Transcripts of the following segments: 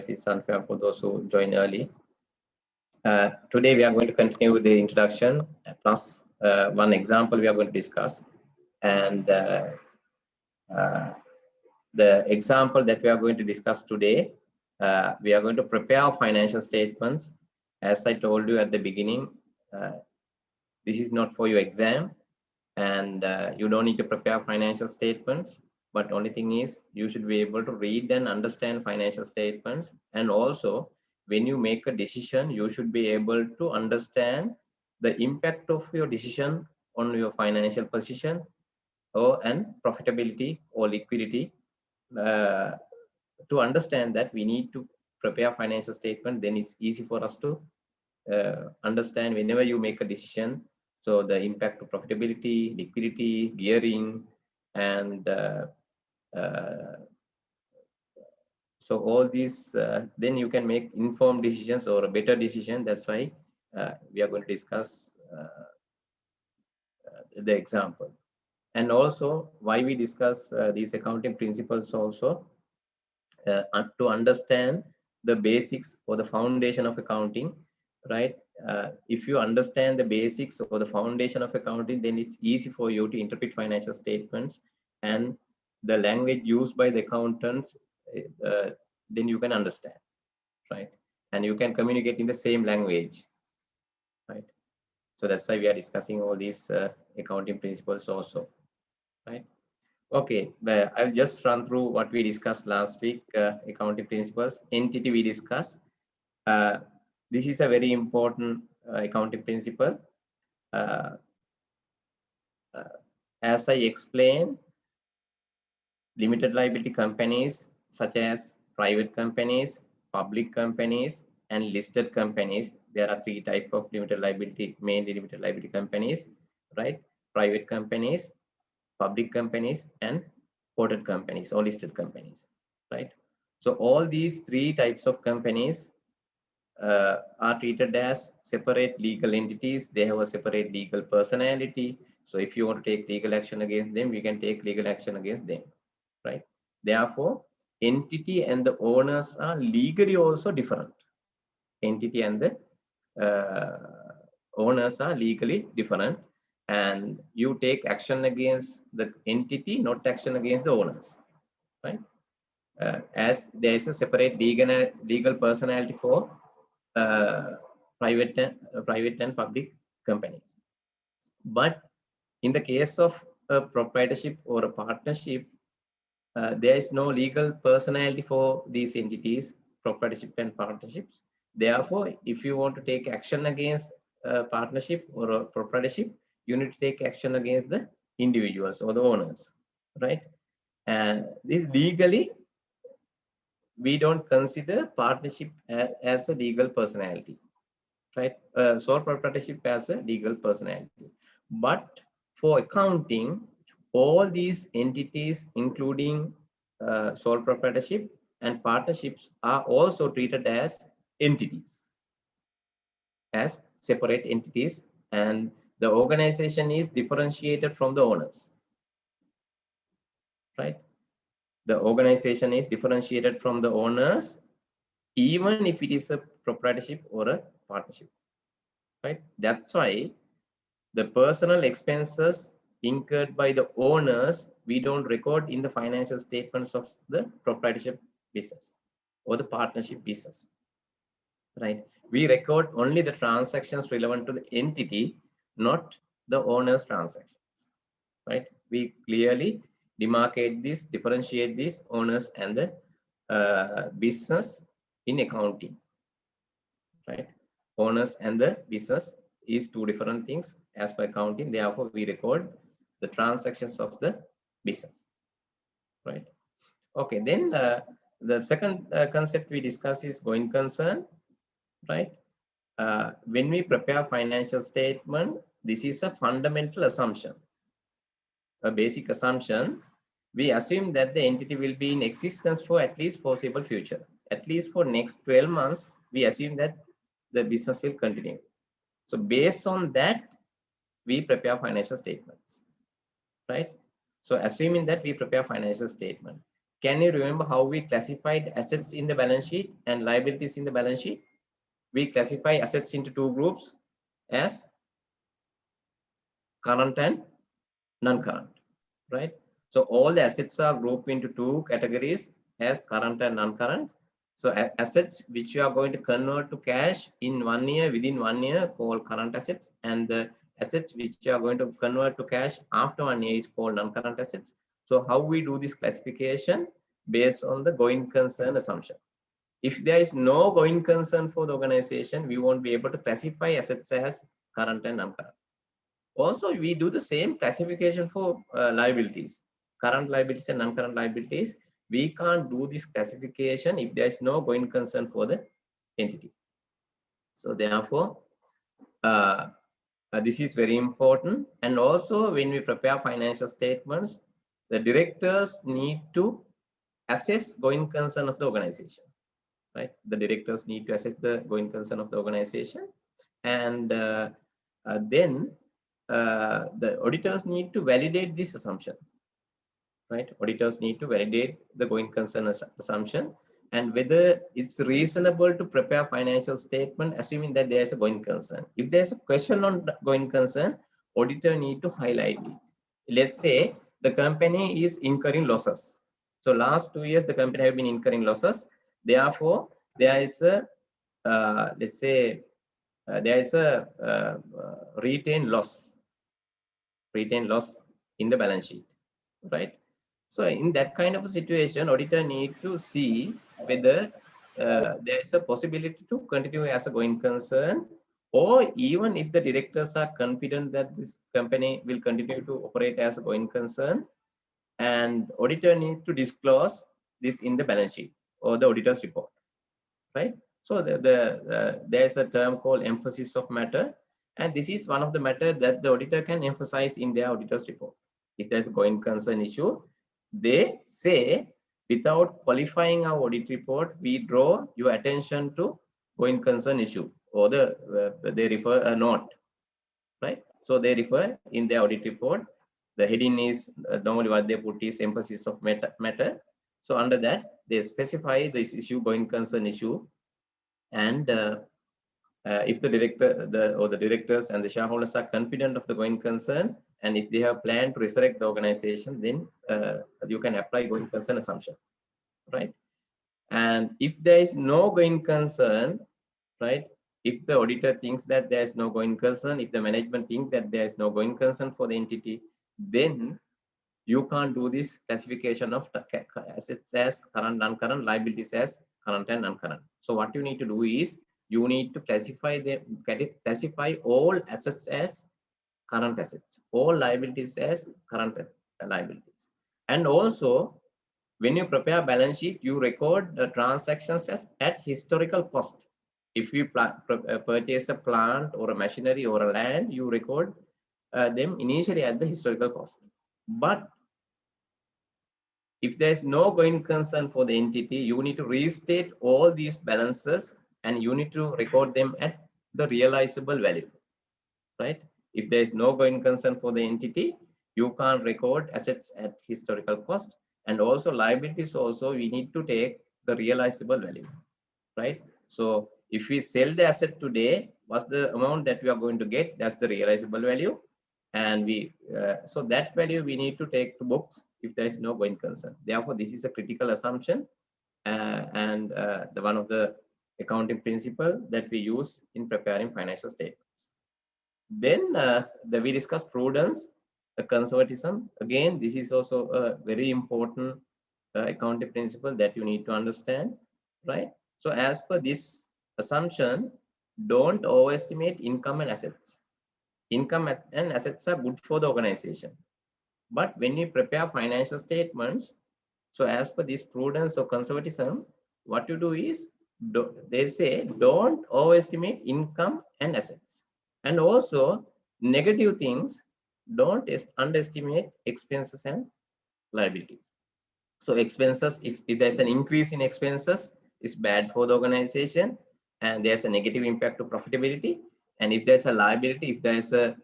It's unfair for those who join early. Today we are going to continue with the introduction plus one example we are going to discuss. And the example that we are going to discuss today, we are going to prepare financial statements. As I told you at the beginning, this is not for your exam, and you don't need to prepare financial statements. But only thing is, you should be able to read and understand financial statements. And also, when you make a decision, you should be able to understand the impact of your decision on your financial position and profitability or liquidity. To understand that, we need to prepare financial statement. Then it's easy for us to understand whenever you make a decision. So the impact of profitability, liquidity, gearing, and so all these, then you can make informed decisions or a better decision. That's why we are going to discuss the example. And also why we discuss these accounting principles also, to understand the basics or the foundation of accounting, right? If you understand the basics or the foundation of accounting, then it's easy for you to interpret financial statements, and the language used by the accountants, then you can understand, right? And you can communicate in the same language, right? So that's why we are discussing all these accounting principles also, right? Okay, I'll just run through what we discussed last week. Accounting principles, entity we discussed. This is a very important accounting principle. As I explained, limited liability companies such as private companies, public companies, and listed companies. There are three types of limited liability, mainly limited liability companies, right? Private companies, public companies, and quoted companies or listed companies, right? So all these three types of companies are treated as separate legal entities. They have a separate legal personality. So if you want to take legal action against them, you can take legal action against them, right? Therefore, entity and the owners are legally also different. Entity and the owners are legally different, and you take action against the entity, not action against the owners, right? As there is a separate legal personality for private and public companies. But in the case of a proprietorship or a partnership, there is no legal personality for these entities, proprietorship and partnerships. Therefore, if you want to take action against a partnership or a proprietorship, you need to take action against the individuals or the owners, right? And this legally, we don't consider partnership as a legal personality, right? Sole proprietorship as a legal personality. But for accounting, all these entities, including sole proprietorship and partnerships, are also treated as entities, as separate entities, and the organization is differentiated from the owners, right? The organization is differentiated from the owners, even if it is a proprietorship or a partnership, right? That's why the personal expenses incurred by the owners, we don't record in the financial statements of the proprietorship business or the partnership business, right? We record only the transactions relevant to the entity, not the owner's transactions, right? We clearly demarcate this, differentiate these owners and the business in accounting, right? Owners and the business is two different things as per accounting. Therefore, we record the transactions of the business, right? Okay, then the second concept we discuss is going concern, right? When we prepare financial statement, this is a fundamental assumption, a basic assumption. We assume that the entity will be in existence for at least foreseeable future. At least for next 12 months, we assume that the business will continue. So based on that, we prepare financial statements, right? So assuming that we prepare financial statement. Can you remember how we classified assets in the balance sheet and liabilities in the balance sheet? We classify assets into two groups as current and non-current, right? So all the assets are grouped into two categories as current and non-current. So assets which you are going to convert to cash in 1 year, within 1 year, called current assets, and the assets which you are going to convert to cash after 1 year is called non-current assets. So how we do this classification? Based on the going concern assumption. If there is no going concern for the organization, we won't be able to classify assets as current and non-current. Also, we do the same classification for liabilities, current liabilities and non-current liabilities. We can't do this classification if there is no going concern for the entity. So therefore, this is very important. And also, when we prepare financial statements, the directors need to assess going concern of the organization, right? The directors need to assess the going concern of the organization, and then the auditors need to validate this assumption, right? Auditors need to validate the going concern assumption and whether it's reasonable to prepare financial statement assuming that there is a going concern. If there's a question on going concern, auditor need to highlight it. Let's say the company is incurring losses. So last 2 years, the company have been incurring losses. Therefore, there is a, let's say, there is a retained loss in the balance sheet, right? So in that kind of a situation, auditor need to see whether there is a possibility to continue as a going concern, or even if the directors are confident that this company will continue to operate as a going concern, and auditor need to disclose this in the balance sheet or the auditor's report, right? So there's a term called emphasis of matter, and this is one of the matter that the auditor can emphasize in their auditor's report. If there's a going concern issue, they say, without qualifying our audit report, we draw your attention to going concern issue, or they refer a note, right? So they refer in their audit report. The heading is normally what they put is emphasis of matter. So under that, they specify this issue, going concern issue, and if the directors and the shareholders are confident of the going concern, and if they have planned to resurrect the organization, then you can apply going concern assumption, right? And if there is no going concern, right? If the auditor thinks that there is no going concern, if the management thinks that there is no going concern for the entity, then you can't do this classification of assets as current, non-current, liabilities as current and non-current. So what you need to do is you need to classify all assets as current assets, all liabilities as current liabilities. And also, when you prepare balance sheet, you record the transactions as at historical cost. If you purchase a plant or a machinery or a land, you record them initially at the historical cost. But if there is no going concern for the entity, you need to restate all these balances and you need to record them at the realizable value, right? If there is no going concern for the entity, you can't record assets at historical cost, and also liabilities also we need to take the realizable value, right? So if we sell the asset today, what's the amount that we are going to get? That's the realizable value, and we so that value we need to take to books if there is no going concern. Therefore, this is a critical assumption and the one of the accounting principle that we use in preparing financial statements. Then we discuss prudence, conservatism. Again, this is also a very important accounting principle that you need to understand, right? So as per this assumption, don't overestimate income and assets. Income and assets are good for the organization. But when you prepare financial statements, so as per this prudence or conservatism, what you do is, they say, don't overestimate income and assets. And also, negative things, don't underestimate expenses and liabilities. So expenses, if there's an increase in expenses, is bad for the organization, and there's a negative impact to profitability. And if there's a liability, if there's a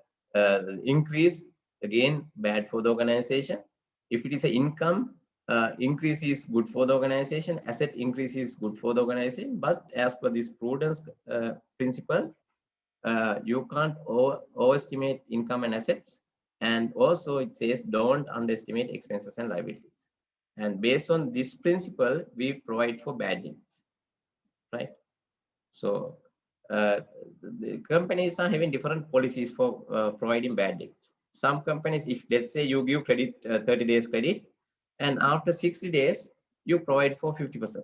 increase, again, bad for the organization. If it is an income, increase is good for the organization, asset increase is good for the organization, but as per this prudence principle, you can't overestimate income and assets, and also it says don't underestimate expenses and liabilities. And based on this principle, we provide for bad debts, right? So the companies are having different policies for providing bad debts. Some companies, if let's say you give credit 30 days credit, and after 60 days you provide for 50%,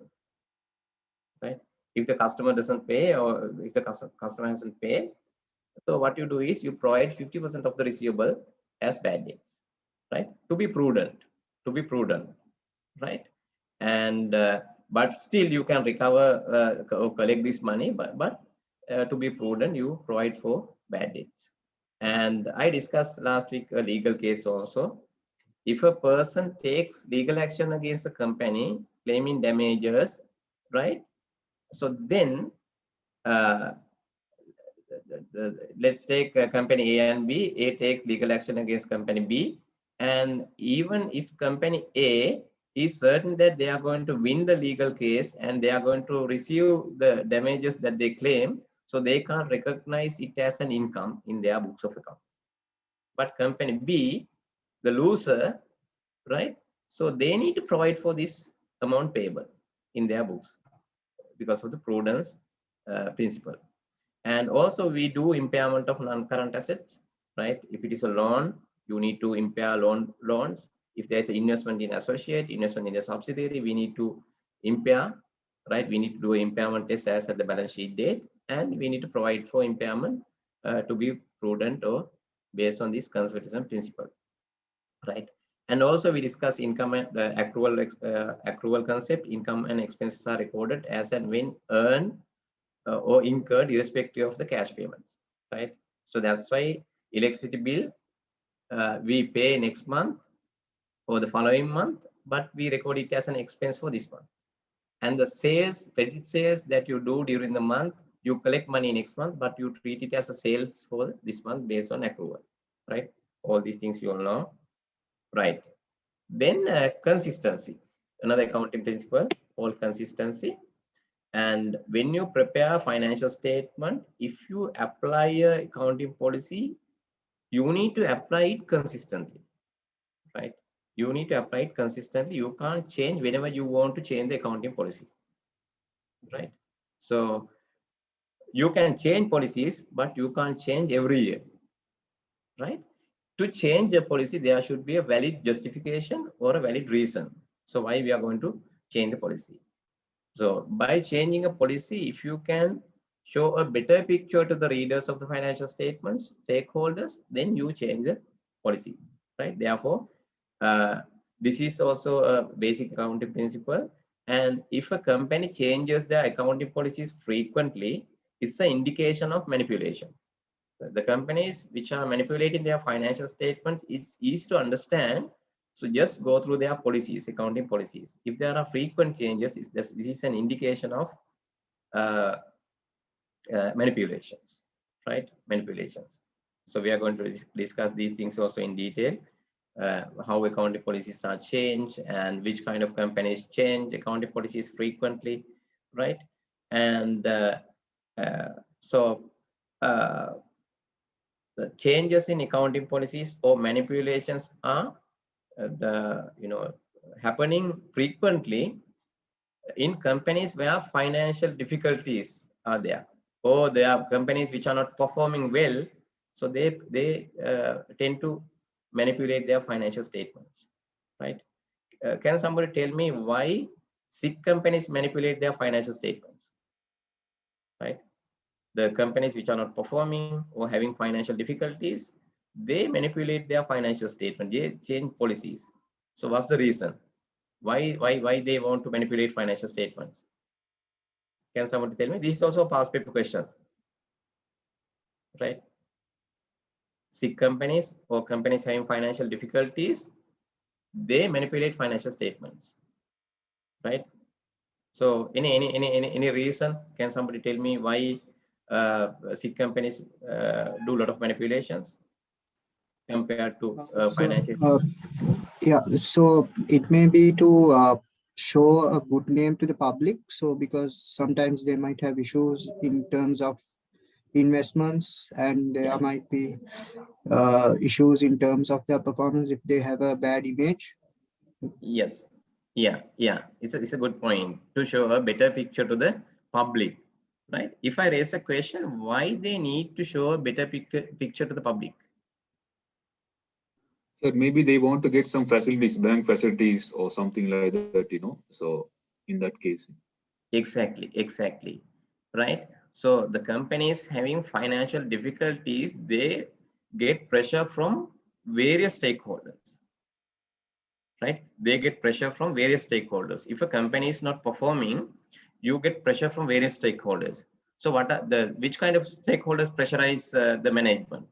right? If the customer doesn't pay, or if the customer hasn't paid, so what you do is you provide 50% of the receivable as bad debts, right? To be prudent, right? And but still you can recover or collect this money, but to be prudent, you provide for bad debts. And I discussed last week a legal case also. If a person takes legal action against a company claiming damages, right? So then let's take company A and B. A take legal action against company B, and even if company A is certain that they are going to win the legal case and they are going to receive the damages that they claim, so they can't recognize it as an income in their books of account. But company B, the loser, right? So they need to provide for this amount payable in their books because of the prudence principle. And also we do impairment of non-current assets, right? If it is a loan, you need to impair loans. If there's an investment in associate, investment in a subsidiary, we need to impair, right? We need to do an impairment test as at the balance sheet date, and we need to provide for impairment to be prudent or based on this conservatism principle, right? And also we discuss income and the accrual concept. Income and expenses are recorded as and when earned or incurred irrespective of the cash payments, right? So that's why electricity bill we pay next month or the following month, but we record it as an expense for this month. And the sales, credit sales that you do during the month, you collect money next month, but you treat it as a sales for this month based on accrual, right? All these things you all know, right? Then consistency, another accounting principle, all consistency. And when you prepare a financial statement, if you apply a accounting policy, you need to apply it consistently, right? You need to apply it consistently. You can't change whenever you want to change the accounting policy, right? So you can change policies, but you can't change every year, right? To change the policy, there should be a valid justification or a valid reason. So why we are going to change the policy? So by changing a policy, if you can show a better picture to the readers of the financial statements, stakeholders, then you change the policy, right? Therefore, this is also a basic accounting principle. And if a company changes their accounting policies frequently, it's an indication of manipulation. The companies which are manipulating their financial statements, it's easy to understand. So just go through their policies, accounting policies. If there are frequent changes, this is an indication of manipulations, right? Manipulations. So we are going to discuss these things also in detail, how accounting policies are changed and which kind of companies change accounting policies frequently, right? And so the changes in accounting policies or manipulations are happening frequently in companies where financial difficulties are there, or there are companies which are not performing well, so they tend to manipulate their financial statements, right? Can somebody tell me why sick companies manipulate their financial statements, right? The companies which are not performing or having financial difficulties, they manipulate their financial statement, they change policies. So what's the reason? Why they want to manipulate financial statements? Can somebody tell me? This is also a past paper question, right? Sick companies or companies having financial difficulties, they manipulate financial statements, right? So any reason? Can somebody tell me why sick companies do a lot of manipulations compared to financial? Yeah, so it may be to show a good name to the public. So because sometimes they might have issues in terms of investments, and there Yeah. might be issues in terms of their performance if they have a bad image. Yes. Yeah. It's a good point to show a better picture to the public, right? If I raise a question, why they need to show a better picture to the public? Sir, maybe they want to get some facilities, bank facilities or something like that, So in that case. Exactly. Right. So the companies having financial difficulties, they get pressure from various stakeholders. Right? They get pressure from various stakeholders. If a company is not performing, you get pressure from various stakeholders. So what are which kind of stakeholders pressurize the management?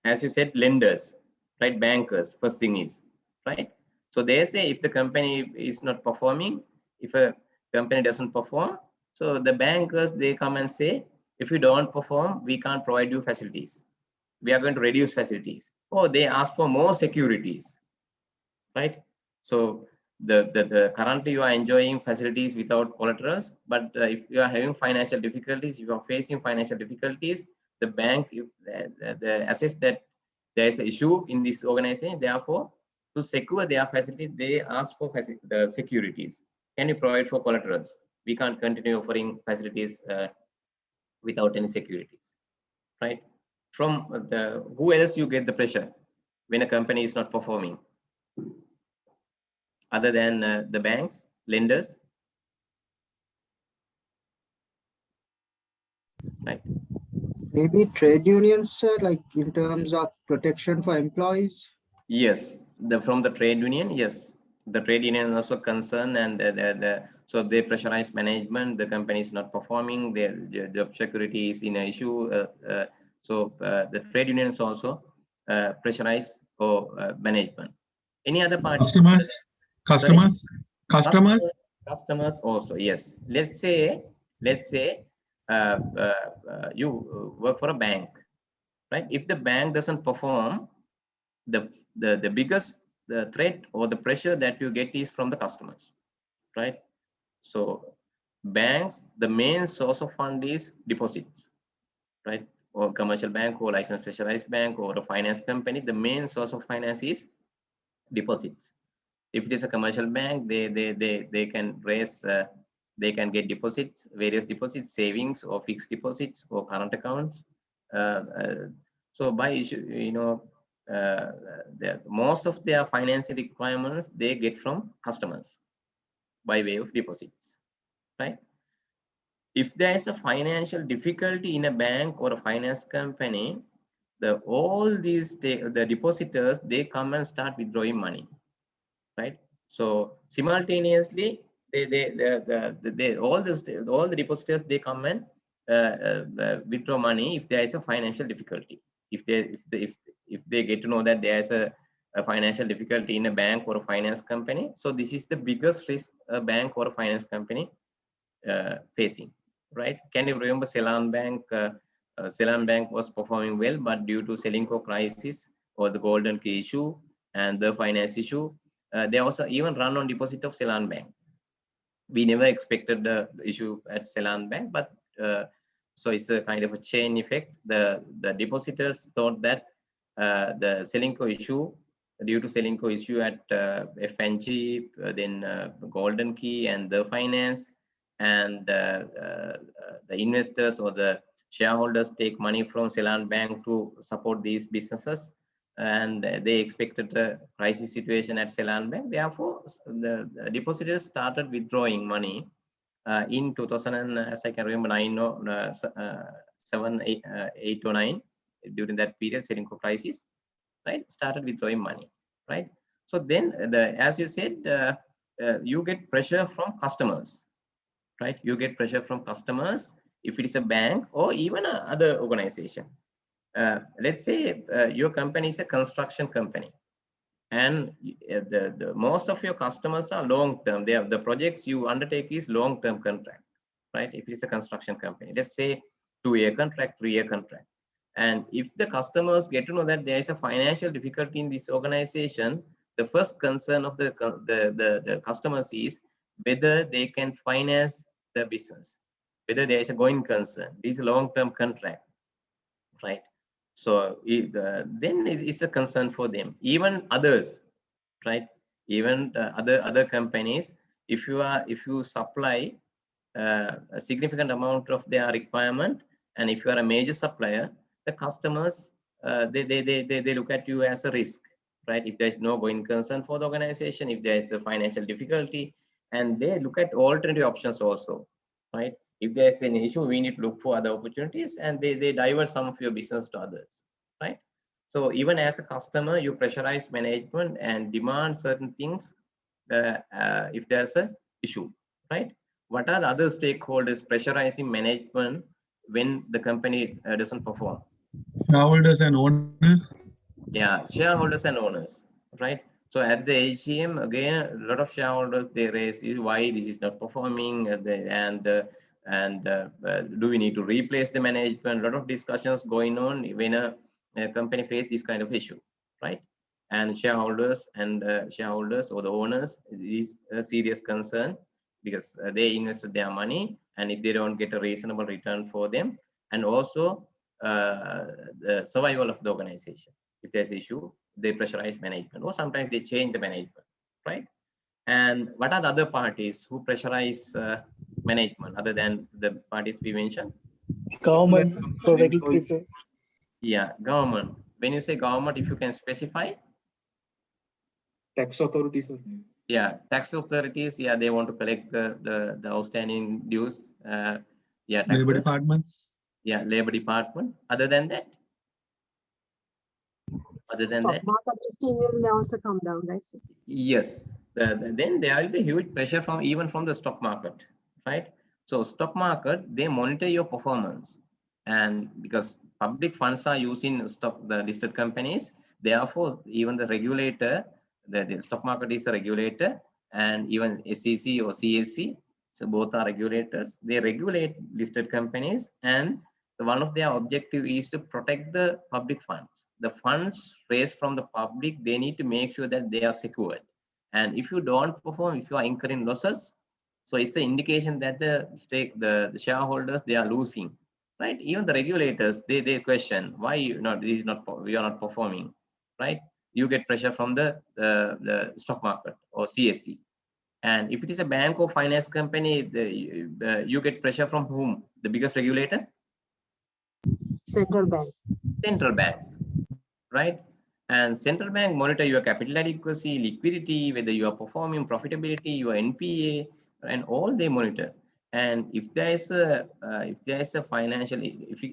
As you said, lenders, right? Bankers, first thing is, right? So they say if the company is not performing, if a company doesn't perform, so the bankers, they come and say, if you don't perform, we can't provide you facilities. We are going to reduce facilities. Or they ask for more securities, right? So the currently you are enjoying facilities without collaterals, but if you are having financial difficulties, if you are facing financial difficulties, the bank, if the assess that there is an issue in this organization, therefore to secure their facility, they ask for the securities. Can you provide for collaterals? We can't continue offering facilities without any securities, right? From the who else you get the pressure when a company is not performing? Other than the banks, lenders, right? Maybe trade unions, like in terms of protection for employees. Yes, from the trade union, yes, the trade union is also concerned, and so they pressurize management. The company is not performing. Their job security is in an issue. So the trade unions also pressurize or management. Any other party? Sorry? Customers. Customers also, yes. Let's say you work for a bank, right? If the bank doesn't perform, the biggest threat or the pressure that you get is from the customers, right? So banks, the main source of fund is deposits, right? Or commercial bank or licensed specialized bank or a finance company, the main source of finance is deposits. If it is a commercial bank, they can raise, they can get deposits, various deposits, savings or fixed deposits or current accounts. So by most of their financing requirements they get from customers by way of deposits, right? If there is a financial difficulty in a bank or a finance company, all these the depositors, they come and start withdrawing money, right? So simultaneously, all the depositors, they come and withdraw money if there is a financial difficulty. If they get to know that there is a financial difficulty in a bank or a finance company, so this is the biggest risk a bank or a finance company facing, right? Can you remember Ceylon Bank? Ceylon Bank was performing well, but due to Selinco crisis or the golden key issue and the finance issue, they also even run on deposit of Ceylon Bank. We never expected the issue at Ceylon Bank, but so it's a kind of a chain effect. The depositors thought that the Selinco issue, due to Selinco issue at FNG, then golden key and the finance, and the investors or the shareholders take money from Ceylon Bank to support these businesses, and they expected a crisis situation at Ceylon Bank. Therefore, the depositors started withdrawing money in 2000, as I can remember, 7, 8 or 9, during that period, Selinco crisis, right? Started withdrawing money, right? So then, as you said, you get pressure from customers, right? You get pressure from customers if it is a bank or even other organization. Let's say your company is a construction company, and the most of your customers are long term. The projects you undertake is long term contract, right? If it's a construction company, let's say 2-year contract, 3-year contract, And if the customers get to know that there is a financial difficulty in this organization, the first concern of the customers is whether they can finance the business, whether there is a going concern. This is a long-term contract, right? So then it's a concern for them. Even others, right? Even other companies, if you supply a significant amount of their requirement, and if you are a major supplier, the customers they look at you as a risk, right? If there's no going concern for the organization, if there's a financial difficulty, and they look at alternative options also, right? If there's an issue, we need to look for other opportunities, and they divert some of your business to others, right? So even as a customer, you pressurize management and demand certain things if there's a issue, right? What are the other stakeholders pressurizing management when the company doesn't perform? Shareholders and owners. Yeah, shareholders and owners, right? So at the AGM, again, a lot of shareholders, they raise why this is not performing, do we need to replace the management? A lot of discussions going on when a company faces this kind of issue, right? And shareholders or the owners is a serious concern, because they invested their money, and if they don't get a reasonable return for them, and also the survival of the organization. If there's issue, they pressurize management, or sometimes they change the management, right? And what are the other parties who pressurize management other than the parties we mentioned? Government for regulatory, sir. Yeah, government. When you say government, if you can specify. Tax authorities. Yeah, tax authorities. Yeah, they want to collect the outstanding dues. Yeah, taxes. Labor departments. Yeah, labor department. Other than that. Stock market will also come down, right? Yes. Then there will be huge pressure even from the stock market, right? So stock market, they monitor your performance, and because public funds are used in the listed companies, therefore even the regulator, the stock market is a regulator, and even SEC or CSC, so both are regulators. They regulate listed companies, and one of their objective is to protect the public funds. The funds raised from the public, they need to make sure that they are secured. And if you don't perform, if you are incurring losses, so it's an indication that the shareholders, they are losing, right? Even the regulators, they question why we are not performing, right? You get pressure from the stock market or CSC. And if it is a bank or finance company, you get pressure from whom? The biggest regulator? Central bank. Central bank, right? And central bank monitor your capital adequacy, liquidity, whether you are performing, profitability, your NPA, and all they monitor. And if there is a financial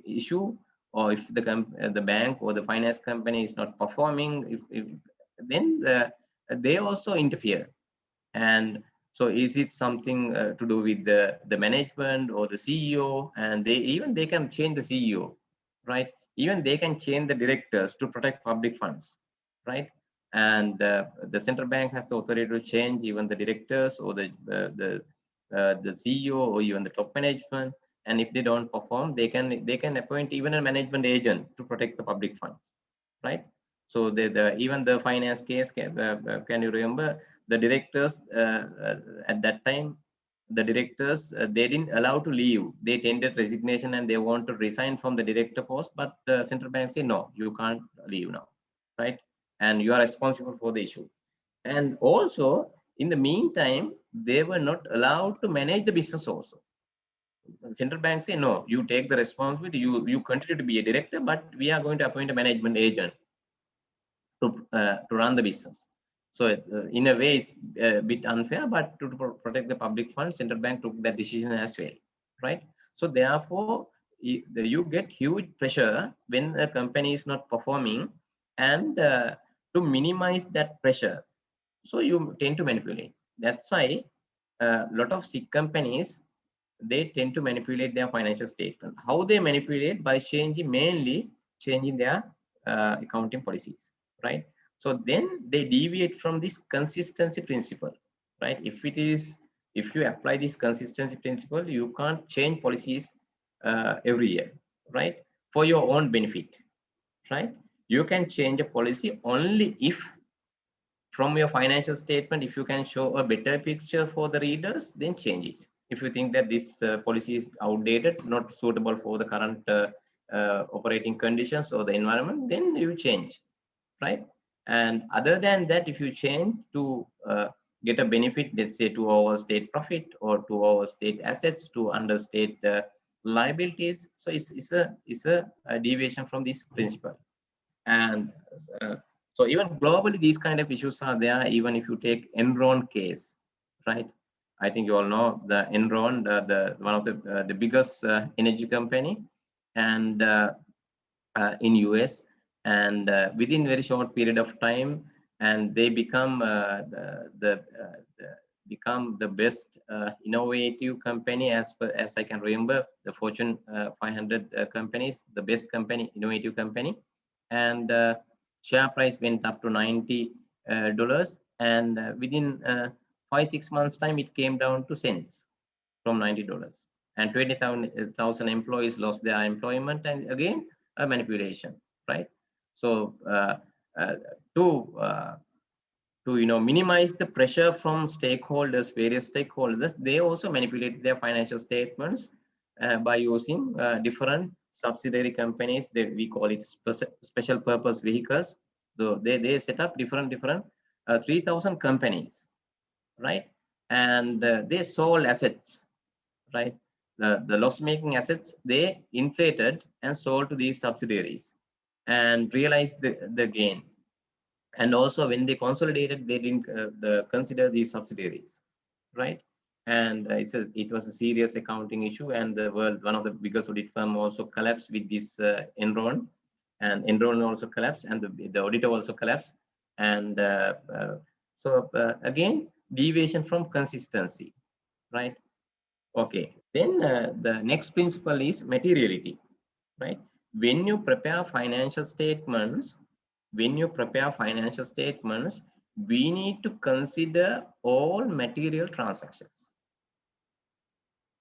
issue, or if the bank or the finance company is not performing, then they also interfere. And so is it something to do with the management or the CEO? And they can change the CEO, right? Even they can change the directors to protect public funds, right? And the central bank has the authority to change even the directors or the CEO or even the top management. And if they don't perform, they can appoint even a management agent to protect the public funds, right? So even the finance case, can you remember the directors at that time? The directors, they didn't allow to leave. They tendered resignation and they want to resign from the director post, but the central bank say, no, you can't leave now, right? And you are responsible for the issue. And also, in the meantime, they were not allowed to manage the business also. The central bank say, no, you take the responsibility, you continue to be a director, but we are going to appoint a management agent to run the business. So in a way, it's a bit unfair, but to protect the public funds, central bank took that decision as well, right? So therefore, you get huge pressure when a company is not performing, and to minimize that pressure, so you tend to manipulate. That's why a lot of SIC companies, they tend to manipulate their financial statement. How they manipulate? By mainly changing their accounting policies, right? So then they deviate from this consistency principle, right? If you apply this consistency principle, you can't change policies every year, right? for your own benefit, right? You can change a policy only if from your financial statement, if you can show a better picture for the readers, then change it. If you think that this policy is outdated, not suitable for the current operating conditions or the environment, then you change, right? And other than that, if you change to get a benefit, let's say to overstate profit or to overstate assets, to understate liabilities, so it's a deviation from this principle. And so even globally, these kind of issues are there. Even if you take Enron case, right? I think you all know the Enron, the one of the biggest energy company, and in US, and within very short period of time, and they become become the best innovative company as I can remember, the Fortune 500 companies, the best company, innovative company, and share price went up to $90, and within 5-6 months time, it came down to cents from $90, and 20,000 employees lost their employment, and again a manipulation, right? So to minimize the pressure from stakeholders, various stakeholders, they also manipulate their financial statements by using different subsidiary companies that we call it special purpose vehicles. So they set up different 3,000 companies, right? And they sold assets, right? The loss-making assets, they inflated and sold to these subsidiaries and realized the gain. And also when they consolidated, they didn't consider these subsidiaries, right? And it was a serious accounting issue, and one of the biggest audit firm also collapsed with this Enron, and Enron also collapsed, and the auditor also collapsed. And so again, deviation from consistency, right? Okay, then the next principle is materiality, right? When you prepare financial statements, we need to consider all material transactions,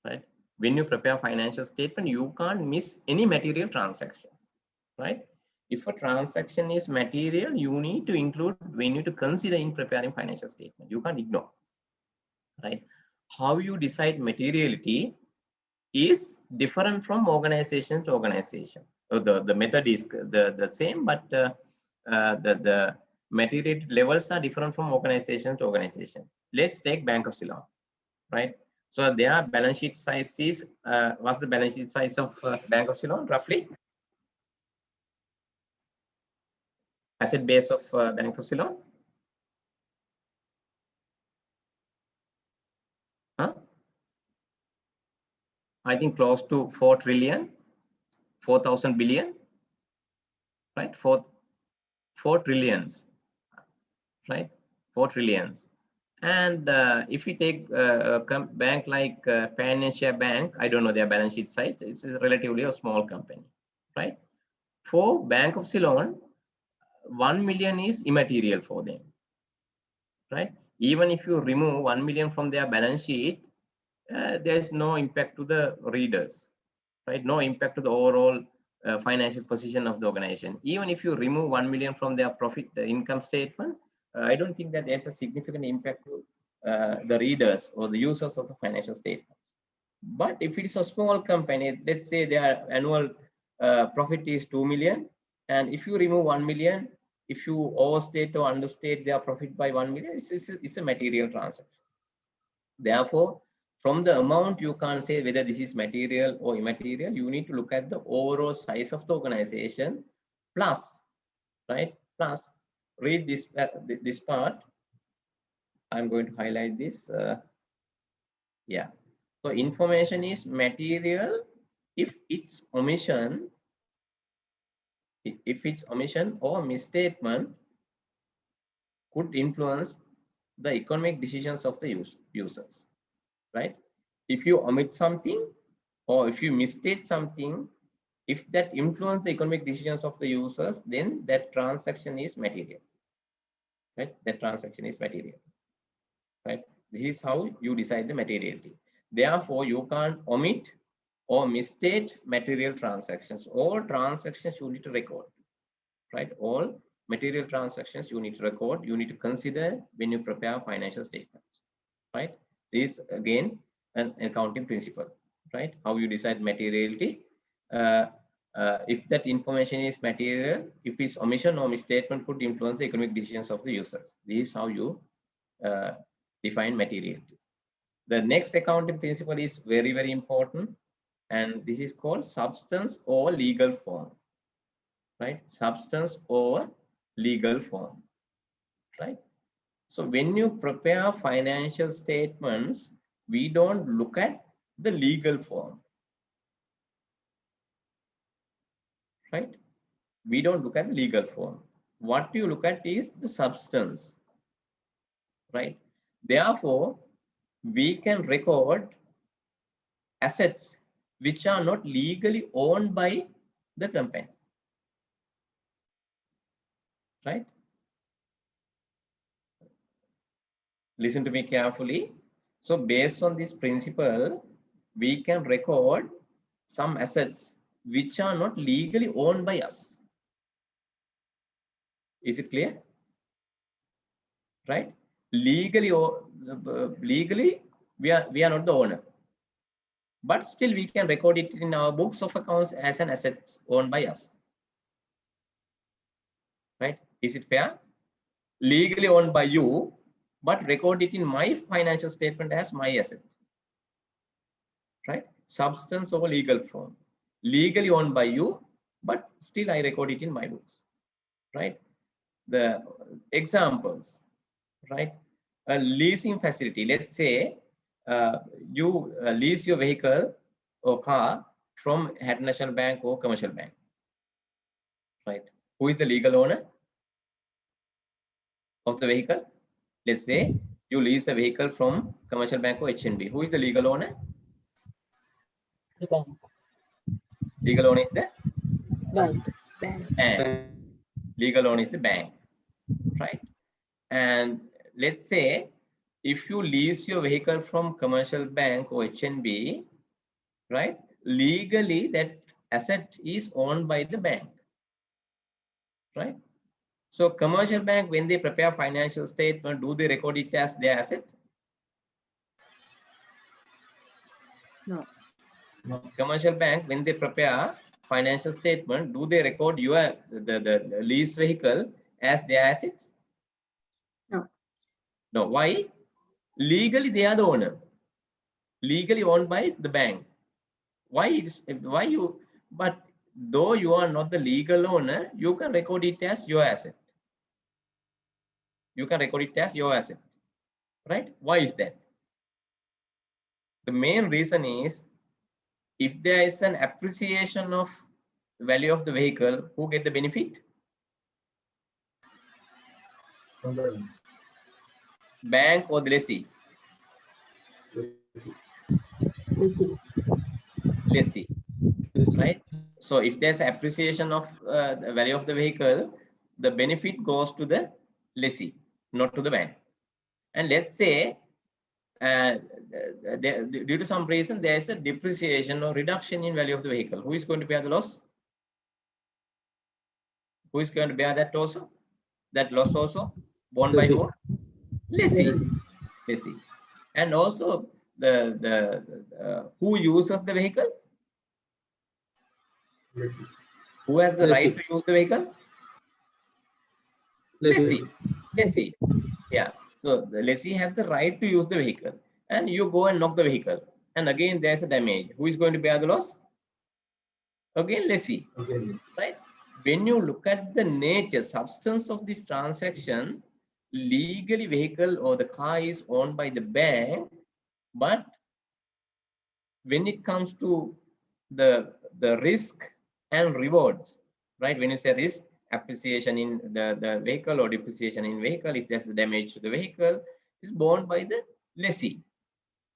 right? When you prepare financial statement, you can't miss any material transactions, right? If a transaction is material, you need to include, we need to consider in preparing financial statement. You can't ignore, right? How you decide materiality is different from organization to organization. So the method is the same, but the materiality levels are different from organization to organization. Let's take Bank of Ceylon, right? So their balance sheet size is, what's the balance sheet size of Bank of Ceylon roughly? Asset base of Bank of Ceylon? Huh? I think close to 4 trillion, 4,000 billion, right? 4 trillions, right? 4 trillions. And if we take a bank like Pan Asia Bank, I don't know their balance sheet size, it's relatively a small company, right? For Bank of Ceylon, 1 million is immaterial for them, right? Even if you remove 1 million from their balance sheet, there's no impact to the readers, right? No impact to the overall financial position of the organization. Even if you remove 1 million from their profit income statement, I don't think that there's a significant impact to the readers or the users of the financial statement. But if it's a small company, let's say their annual profit is 2 million, and if you remove 1 million, if you overstate or understate their profit by 1 million, it's a material transaction. Therefore, from the amount, you can't say whether this is material or immaterial. You need to look at the overall size of the organization, plus, right? Plus, read this part. I'm going to highlight this. Yeah. So information is material if its omission or misstatement could influence the economic decisions of the users, right? If you omit something or if you misstate something, if that influence the economic decisions of the users, then that transaction is material, right? That transaction is material, right? This is how you decide the materiality. Therefore, you can't omit or misstate material transactions. All transactions you need to record, right? All material transactions you need to record, you need to consider when you prepare financial statements, right? This is again an accounting principle, right? How you decide materiality. If that information is material, if its omission or misstatement could influence the economic decisions of the users. This is how you define materiality. The next accounting principle is very, very important, and this is called substance or legal form, right? Substance or legal form, right? So when you prepare financial statements, we don't look at the legal form, right? We don't look at the legal form. What you look at is the substance, right? Therefore, we can record assets which are not legally owned by the company, right? Listen to me carefully. So based on this principle, we can record some assets which are not legally owned by us. Is it clear? Right? Legally, we are not the owner, but still we can record it in our books of accounts as an asset owned by us. Right? Is it fair? Legally owned by you, but record it in my financial statement as my asset. Right? Substance or legal form. Legally owned by you, but still I record it in my books. Right? The examples, right? A leasing facility. Let's say you lease your vehicle or car from Head National Bank or commercial bank, right? Who is the legal owner of the vehicle? Let's say you lease a vehicle from commercial bank or HNB. Who is the legal owner? The bank. Legal owner is the Bank. Bank. bank. Legal owner is the bank, right? And let's say if you lease your vehicle from commercial bank or HNB, right? Legally, that asset is owned by the bank, right? So commercial bank, when they prepare financial statement, do they record it as their asset? No. Commercial bank, when they prepare financial statement, do they record the lease vehicle as their assets? No. No. Why? Legally, they are the owner. Legally owned by the bank. Why you? But though you are not the legal owner, you can record it as your asset. You can record it as your asset, right? Why is that? The main reason is if there is an appreciation of the value of the vehicle, who get the benefit? Bank or the lessee? Lessee, right? So if there's appreciation of the value of the vehicle, the benefit goes to the lessee, not to the bank. And let's say due to some reason there is a depreciation or reduction in value of the vehicle. Who is going to bear the loss? Who is going to bear that also? That loss also borne by who? Lessee. Lessee. And also who uses the vehicle? Who has the right to use the vehicle? Lessee. Lessee. Yeah. So the lessee has the right to use the vehicle, and you go and knock the vehicle, and again there's a damage. Who is going to bear the loss? Again, lessee. Right? When you look at the nature, substance of this transaction, legally vehicle or the car is owned by the bank, but when it comes to the risk and rewards, right? When you say risk, appreciation in the vehicle or depreciation in vehicle, if there's damage to the vehicle, is borne by the lessee.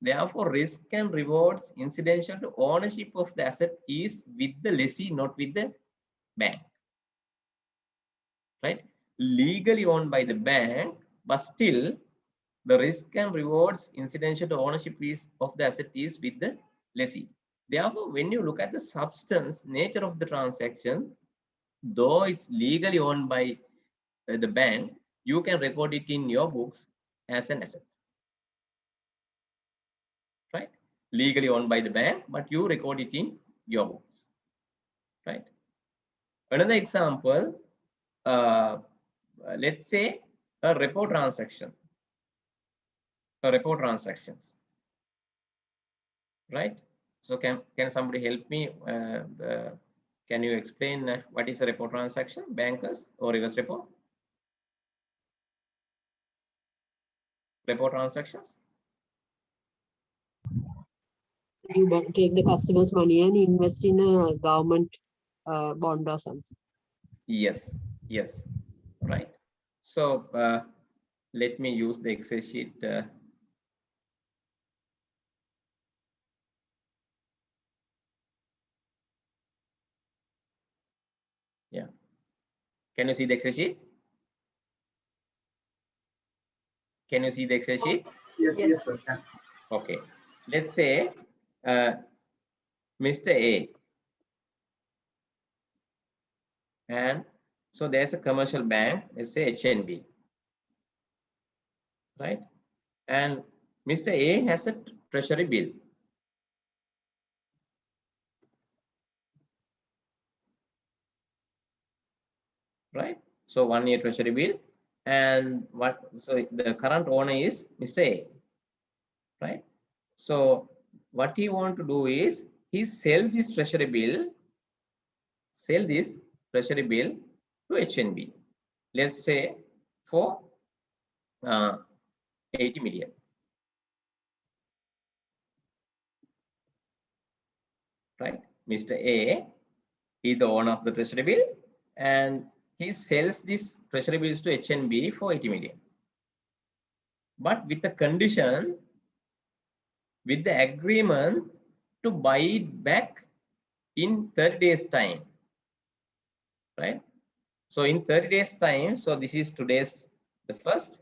Therefore, risk and rewards incidental to ownership of the asset is with the lessee, not with the bank, right? Legally owned by the bank, but still the risk and rewards incidental to ownership is of the asset is with the lessee. Therefore, when you look at the substance nature of the transaction, though it's legally owned by the bank, you can record it in your books as an asset, right? Legally owned by the bank, but you record it in your books, right? Another example, let's say a repo transaction, right? So can somebody help me? Can you explain what is a repo transaction, bankers or reverse repo? Repo transactions? So you take the customer's money and invest in a government bond or something. Yes, right. So let me use the Excel sheet. Yeah. Can you see the Excel sheet? Can you see the Excel sheet? Yes. Okay. Let's say Mr. A, and so there's a commercial bank, let's say HNB, right? And Mr. A has a treasury bill. Right? So 1 year treasury bill, and so the current owner is Mr. A, right? So what he want to do is he sell this treasury bill to HNB, let's say for 80 million. Right? Mr. A is the owner of the treasury bill, and he sells this treasury bills to HNB for 80 million. But with the condition, with the agreement to buy it back in 30 days time, right? So in 30 days time, so this is today's the first,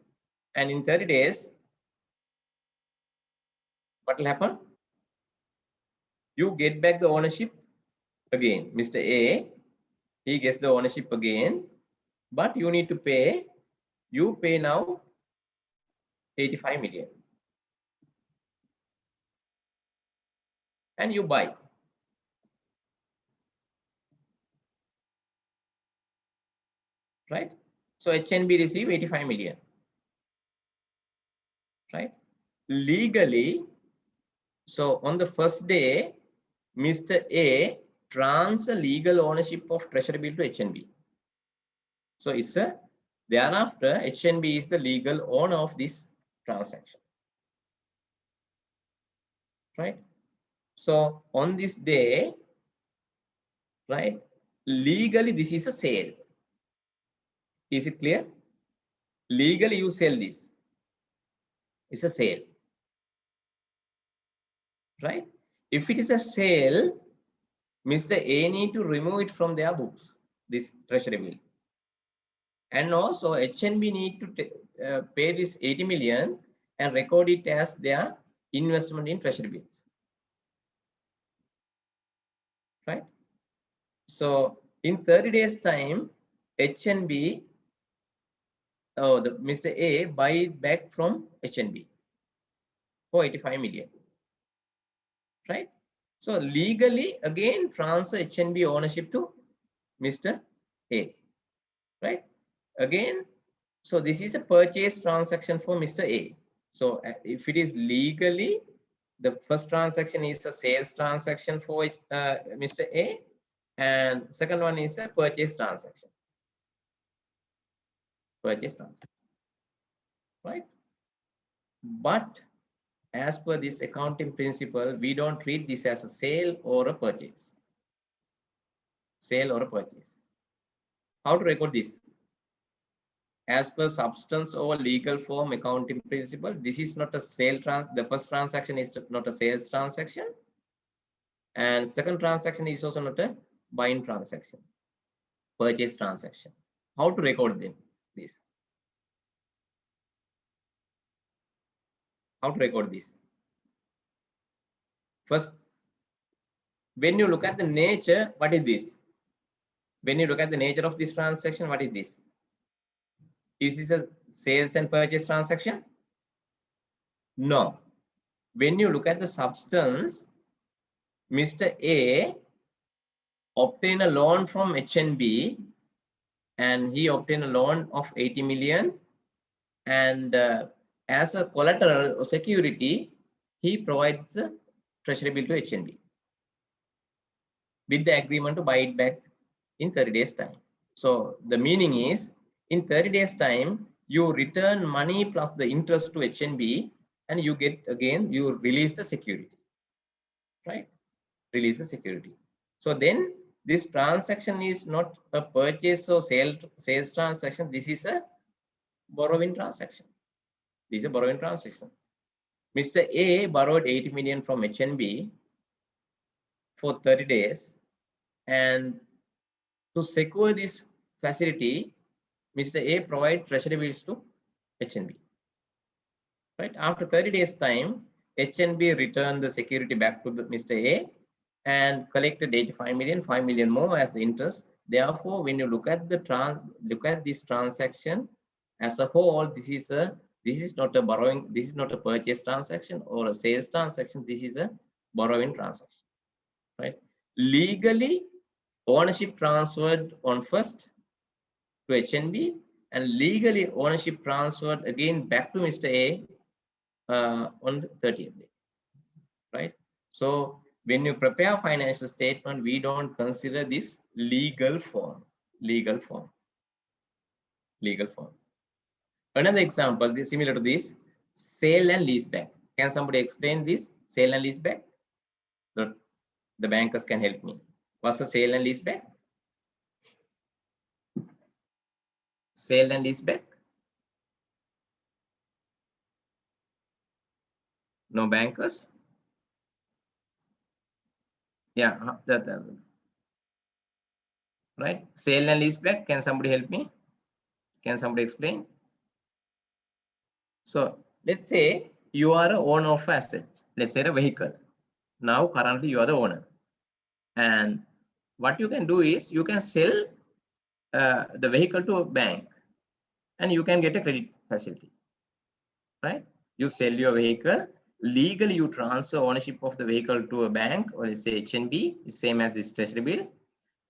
and in 30 days, what will happen? You get back the ownership again. Mr. A, he gets the ownership again, but you need to pay, you pay now 85 million. And you buy. Right? So HNB receive 85 million. Right? Legally, so on the first day, Mr. A transfer legal ownership of treasury bill to HNB. So it's a thereafter HNB is the legal owner of this transaction. Right? So on this day, right, legally this is a sale. Is it clear? Legally you sell this. It's a sale. Right? If it is a sale, Mr. A need to remove it from their books, this treasury bill. And also HNB need to pay this 80 million and record it as their investment in treasury bills. Right? So in 30 days time, HNB, Mr. A buy it back from HNB for 85 million. Right? So legally again transfer HNB ownership to Mr. A. Right? Again, so this is a purchase transaction for Mr. A. So if it is legally, the first transaction is a sales transaction for Mr. A, and second one is a purchase transaction. Purchase transaction, right? But as per this accounting principle, we don't treat this as a sale or a purchase. Sale or a purchase. How to record this? As per substance or legal form accounting principle, this is not a sale the first transaction is not a sales transaction, and second transaction is also not a buying transaction, purchase transaction. How to record them? This. How to record this? First, when you look at the nature, what is this? When you look at the nature of this transaction, what is this? Is this a sales and purchase transaction? No. When you look at the substance, Mr. A obtained a loan from HNB and he obtained a loan of 80 million, and as a collateral or security, he provides a treasury bill to HNB with the agreement to buy it back in 30 days time. So the meaning is, in 30 days time, you return money plus the interest to HNB, and you get, again, you release the security, right? Release the security. So then this transaction is not a purchase or sales transaction. This is a borrowing transaction. This is a borrowing transaction. Mr. A borrowed 80 million from HNB for 30 days, and to secure this facility, Mr. A provide treasury bills to HNB. Right? After 30 days time, HNB returned the security back to Mr. A and collected 85 million, 5 million more as the interest. Therefore, when you look at this transaction as a whole, this is not a borrowing, this is not a purchase transaction or a sales transaction. This is a borrowing transaction. Right? Legally, ownership transferred on first to HNB, and legally ownership transferred again back to Mr. A on the 30th day, right? So when you prepare financial statement, we don't consider this legal form. Another example, this similar to this, sale and lease back. Can somebody explain this sale and lease back? The bankers can help me. What's a sale and lease back? Sale and lease back? No bankers? Yeah, right. Sale and lease back. Can somebody help me? Can somebody explain? So let's say you are a owner of assets. Let's say a vehicle. Now currently you are the owner, and what you can do is you can sell the vehicle to a bank, and you can get a credit facility. Right? You sell your vehicle. Legally, you transfer ownership of the vehicle to a bank, or let's say HNB, same as this treasury bill,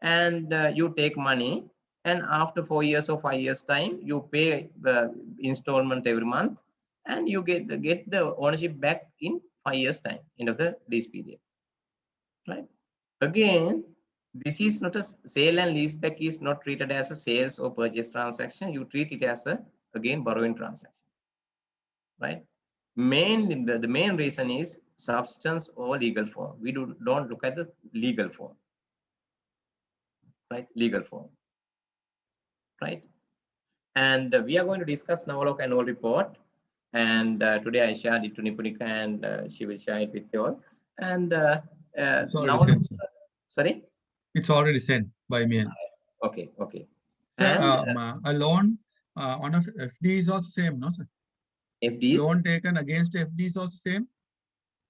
and you take money, and after 4 years or 5 years time, you pay the installment every month, and you get the ownership back in 5 years time, end of the lease period. Right? Again, this is not a sale and lease back, is not treated as a sales or purchase transaction. You treat it as a, again, borrowing transaction. Right? The main reason is substance or legal form. We don't look at the legal form. Right? Legal form. Right? And we are going to discuss Navalok annual report. And today I shared it to Nipunika, and she will share it with you all. And sorry? It's already sent by me. Okay, okay. Sir, And a loan on a FD is also same, no, sir? FDs? Loan taken against FD is also same?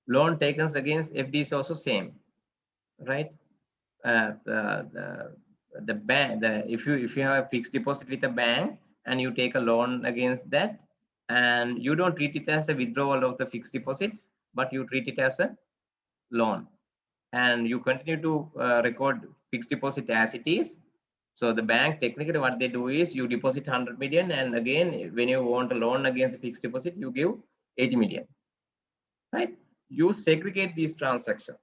Loan taken against FD is also same, right? The bank, if you have a fixed deposit with a bank and you take a loan against that, and you don't treat it as a withdrawal of the fixed deposits, but you treat it as a loan, and you continue to record fixed deposit as it is. So the bank, technically what they do is you deposit 100 million, and again when you want a loan against the fixed deposit, you give 80 million, right? You segregate these transactions,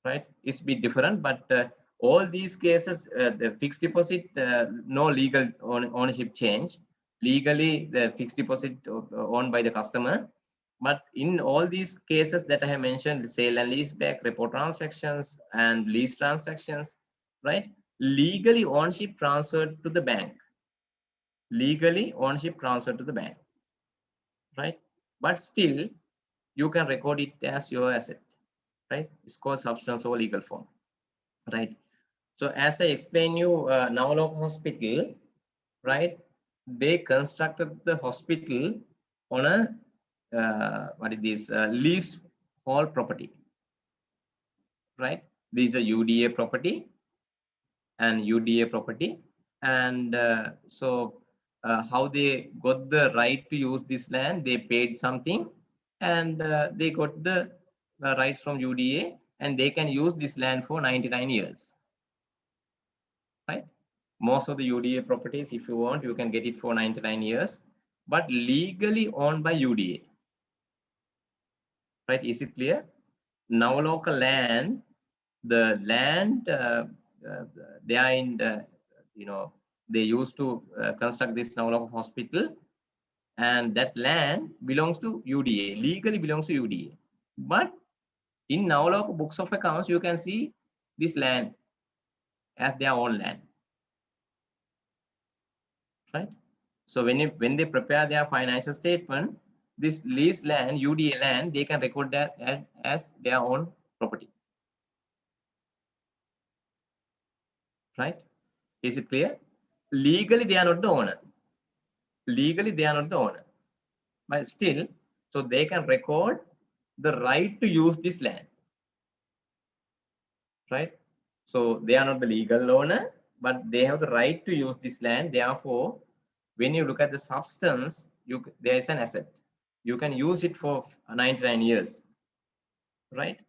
right? It's a bit different, but all these cases, the fixed deposit, no legal ownership change. Legally, the fixed deposit owned by the customer. But in all these cases that I have mentioned, the sale and lease back, repo transactions, and lease transactions, right? Legally, ownership transferred to the bank. Legally, ownership transferred to the bank, right? But still, you can record it as your asset, right? It's called substance or legal form, right? So as I explained you, Navalok Hospital, right? They constructed the hospital on a what is this lease hall property, right? These are UDA property and UDA property. And how they got the right to use this land, they paid something, and they got the rights from UDA, and they can use this land for 99 years. Right? Most of the UDA properties, if you want, you can get it for 99 years, but legally owned by UDA. Right? Is it clear? Now local land, the land they are in the, they used to construct this Navaloka hospital, and that land belongs to UDA, legally belongs to UDA. But in Navaloka books of accounts, you can see this land as their own land. Right? So when they prepare their financial statement, this lease land, UDA land, they can record that as their own property. Right? Is it clear? Legally, they are not the owner. Legally, they are not the owner. But still, so they can record the right to use this land. Right? So they are not the legal owner, but they have the right to use this land. Therefore, when you look at the substance, there is an asset. You can use it for 99 years. Right?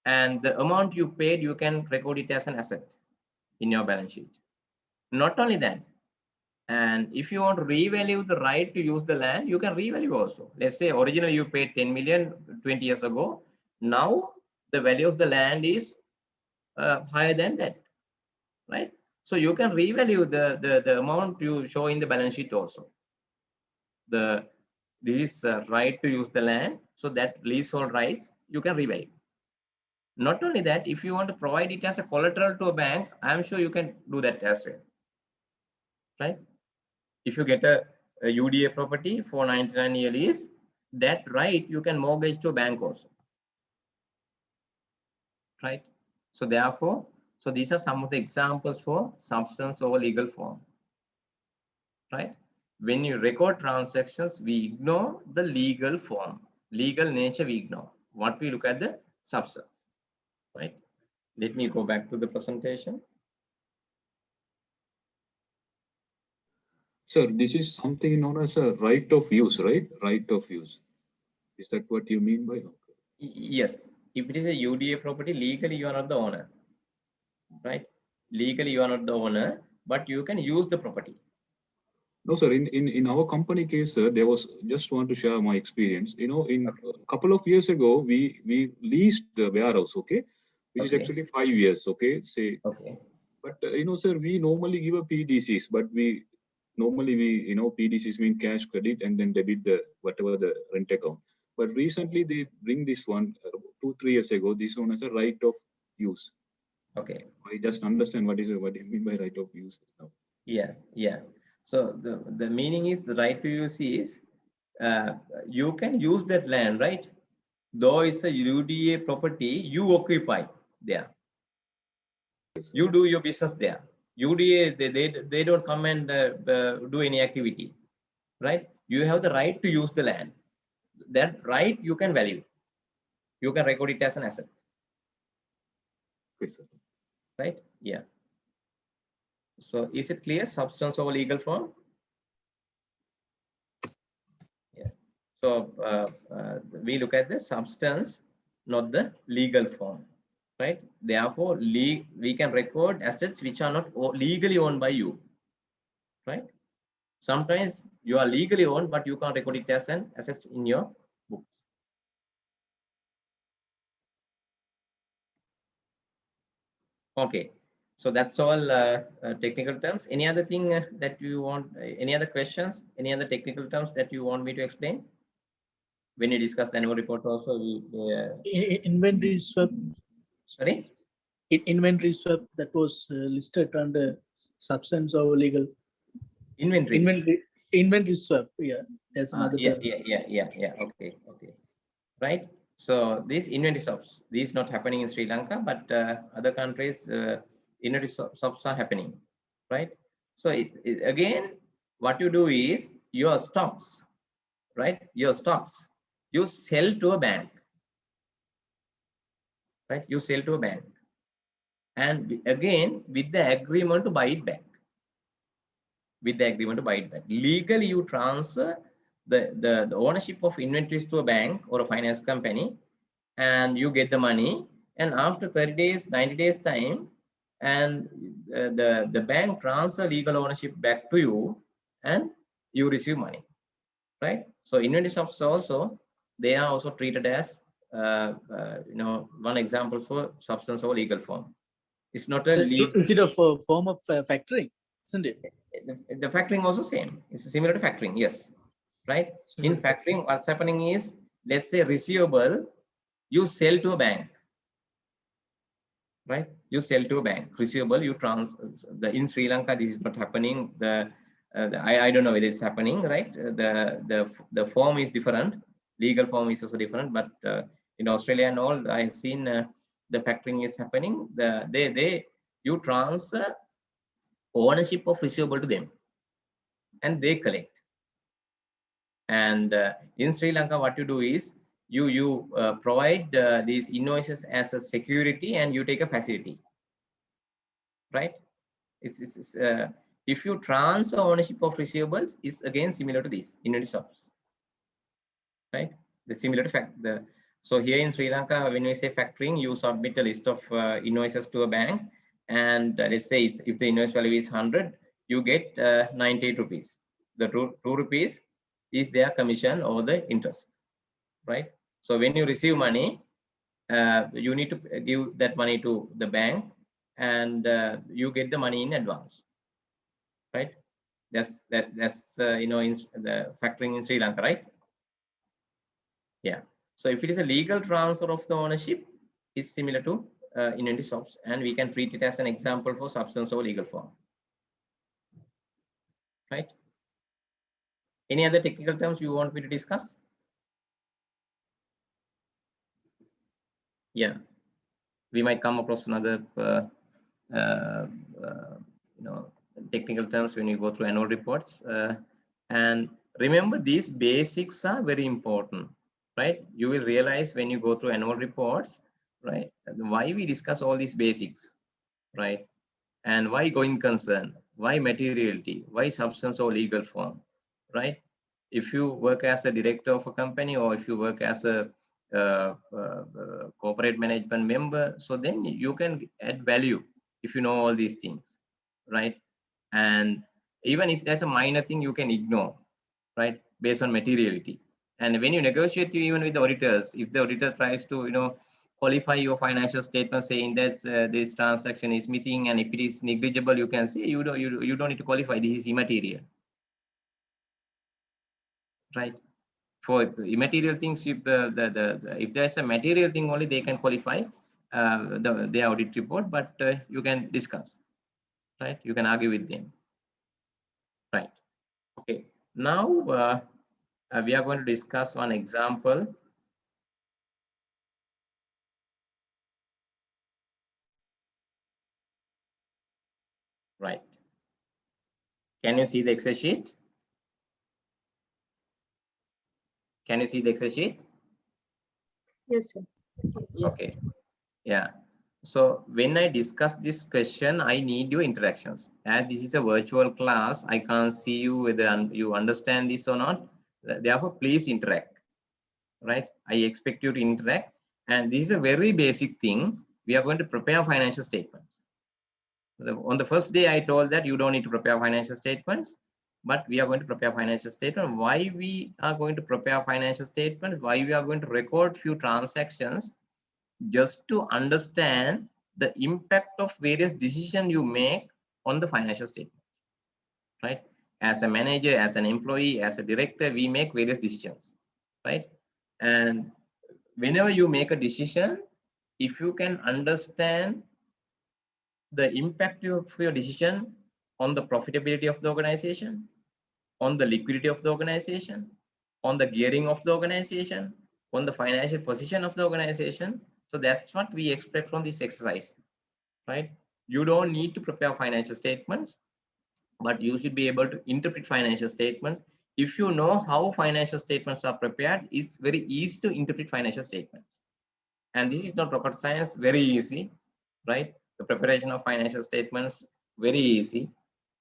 And the amount you paid, you can record it as an asset in your balance sheet. Not only that, and if you want to revalue the right to use the land, you can revalue also. Let's say originally you paid 10 million 20 years ago. Now the value of the land is higher than that, right? So you can revalue the amount you show in the balance sheet also. This right to use the land, so that leasehold rights, you can revalue. Not only that, if you want to provide it as a collateral to a bank, I'm sure you can do that as well, right? If you get a UDA property for 99 year lease, that right you can mortgage to a bank also, right? So therefore, so these are some of the examples for substance over legal form, right? When you record transactions, we ignore the legal form, legal nature we ignore. What we look at the substance, right? Let me go back to the presentation. Sir, this is something known as a right of use, right? Right of use. Is that what you mean by? Yes. If it is a UDA property, legally you are not the owner, right? Legally you are not the owner, but you can use the property. No, sir. In our company case, sir, there was, just want to share my experience. In a couple of years ago, we leased the warehouse, okay, which is actually 5 years, okay. Say, okay. But sir, we normally give a PDCs, but normally PDCs mean cash credit and then debit the whatever the rent account. But recently they bring this one 2-3 years ago. This one as a right of use. Okay. I just understand what do you mean by right of use now. Yeah. So the meaning is the right to use is you can use that land, right? Though it's a UDA property, you occupy there. You do your business there. UDA, they don't come and do any activity, right? You have the right to use the land. That right you can value. You can record it as an asset. Okay, sir. Right? Yeah. So is it clear? Substance over legal form? Yeah. So we look at the substance, not the legal form, right? Therefore, we can record assets which are not legally owned by you, right? Sometimes you are legally owned, but you can't record it as an asset in your books. Okay. So that's all technical terms. Any other thing that you want, any other questions, any other technical terms that you want me to explain? When you discuss the annual report also, Inventory swap. Sorry? Inventory swap that was listed under substance of legal. Inventory swap. Yeah. There's another term. Yeah. Okay. Right. So these inventory swaps, these not happening in Sri Lanka, but other countries, inventory swaps are happening, right? So again, what you do is your stocks, right? Your stocks, you sell to a bank, right? You sell to a bank. and again with the agreement to buy it back. With the agreement to buy it back. Legally, you transfer the ownership of inventories to a bank or a finance company, and you get the money. And after 30 days, 90 days time, and the bank transfer legal ownership back to you, and you receive money, right? So inventory shops also, they are also treated as one example for substance or legal form. It's not a So legal. is it a form of factoring, isn't it? The factoring also same. It's similar to factoring, yes, right? In factoring, what's happening is, let's say receivable, you sell to a bank, right? You sell to a bank. Receivable, you in Sri Lanka, this is not happening. I don't know whether it's happening, right? The form is different. Legal form is also different, but in Australia and all, I've seen the factoring is happening. You transfer ownership of receivable to them, and they collect. And in Sri Lanka, what you do is you provide these invoices as a security, and you take a facility, right? If you transfer ownership of receivables, is again similar to this inventory shops, right? It's similar to so here in Sri Lanka, when we say factoring, you submit a list of invoices to a bank, and let's say if the invoice value is 100, you get 98 rupees. The 2 rupees is their commission or the interest, right? So when you receive money, you need to give that money to the bank, and you get the money in advance, right? That's in the factoring in Sri Lanka, right? Yeah. So if it is a legal transfer of the ownership, it's similar to inventory shops, and we can treat it as an example for substance or legal form, right? Any other technical terms you want me to discuss? Yeah, we might come across another technical terms when you go through annual reports. And remember, these basics are very important, right? You will realize when you go through annual reports, right, why we discuss all these basics, right? And why going concern, why materiality, why substance or legal form, right? If you work as a director of a company, or if you work as a corporate management member, so then you can add value if you know all these things, right? And even if there's a minor thing, you can ignore, right, based on materiality. And when you negotiate even with the auditors, if the auditor tries to qualify your financial statement saying that this transaction is missing, and if it is negligible, you can say you don't need to qualify, this is immaterial, right? For immaterial things, if if there's a material thing only, they can qualify the audit report, but you can discuss, right? You can argue with them, right? Okay, now we are going to discuss one example. Right. Can you see the Excel sheet? Can you see the Excel sheet? Yes, sir. Yes. Okay. Yeah. So when I discuss this question, I need your interactions. As this is a virtual class, I can't see you whether you understand this or not. Therefore, please interact. Right? I expect you to interact. And this is a very basic thing. We are going to prepare financial statements. On the first day, I told that you don't need to prepare financial statements, but we are going to prepare financial statement. Why we are going to prepare financial statements? Why we are going to record few transactions? Just to understand the impact of various decisions you make on the financial statements, right? As a manager, as an employee, as a director, we make various decisions, right? And whenever you make a decision, if you can understand the impact of your decision on the profitability of the organization, on the liquidity of the organization, on the gearing of the organization, on the financial position of the organization. So that's what we expect from this exercise, right? You don't need to prepare financial statements, but you should be able to interpret financial statements. If you know how financial statements are prepared, it's very easy to interpret financial statements. And this is not rocket science, very easy, right? the preparation of financial statements, very easy,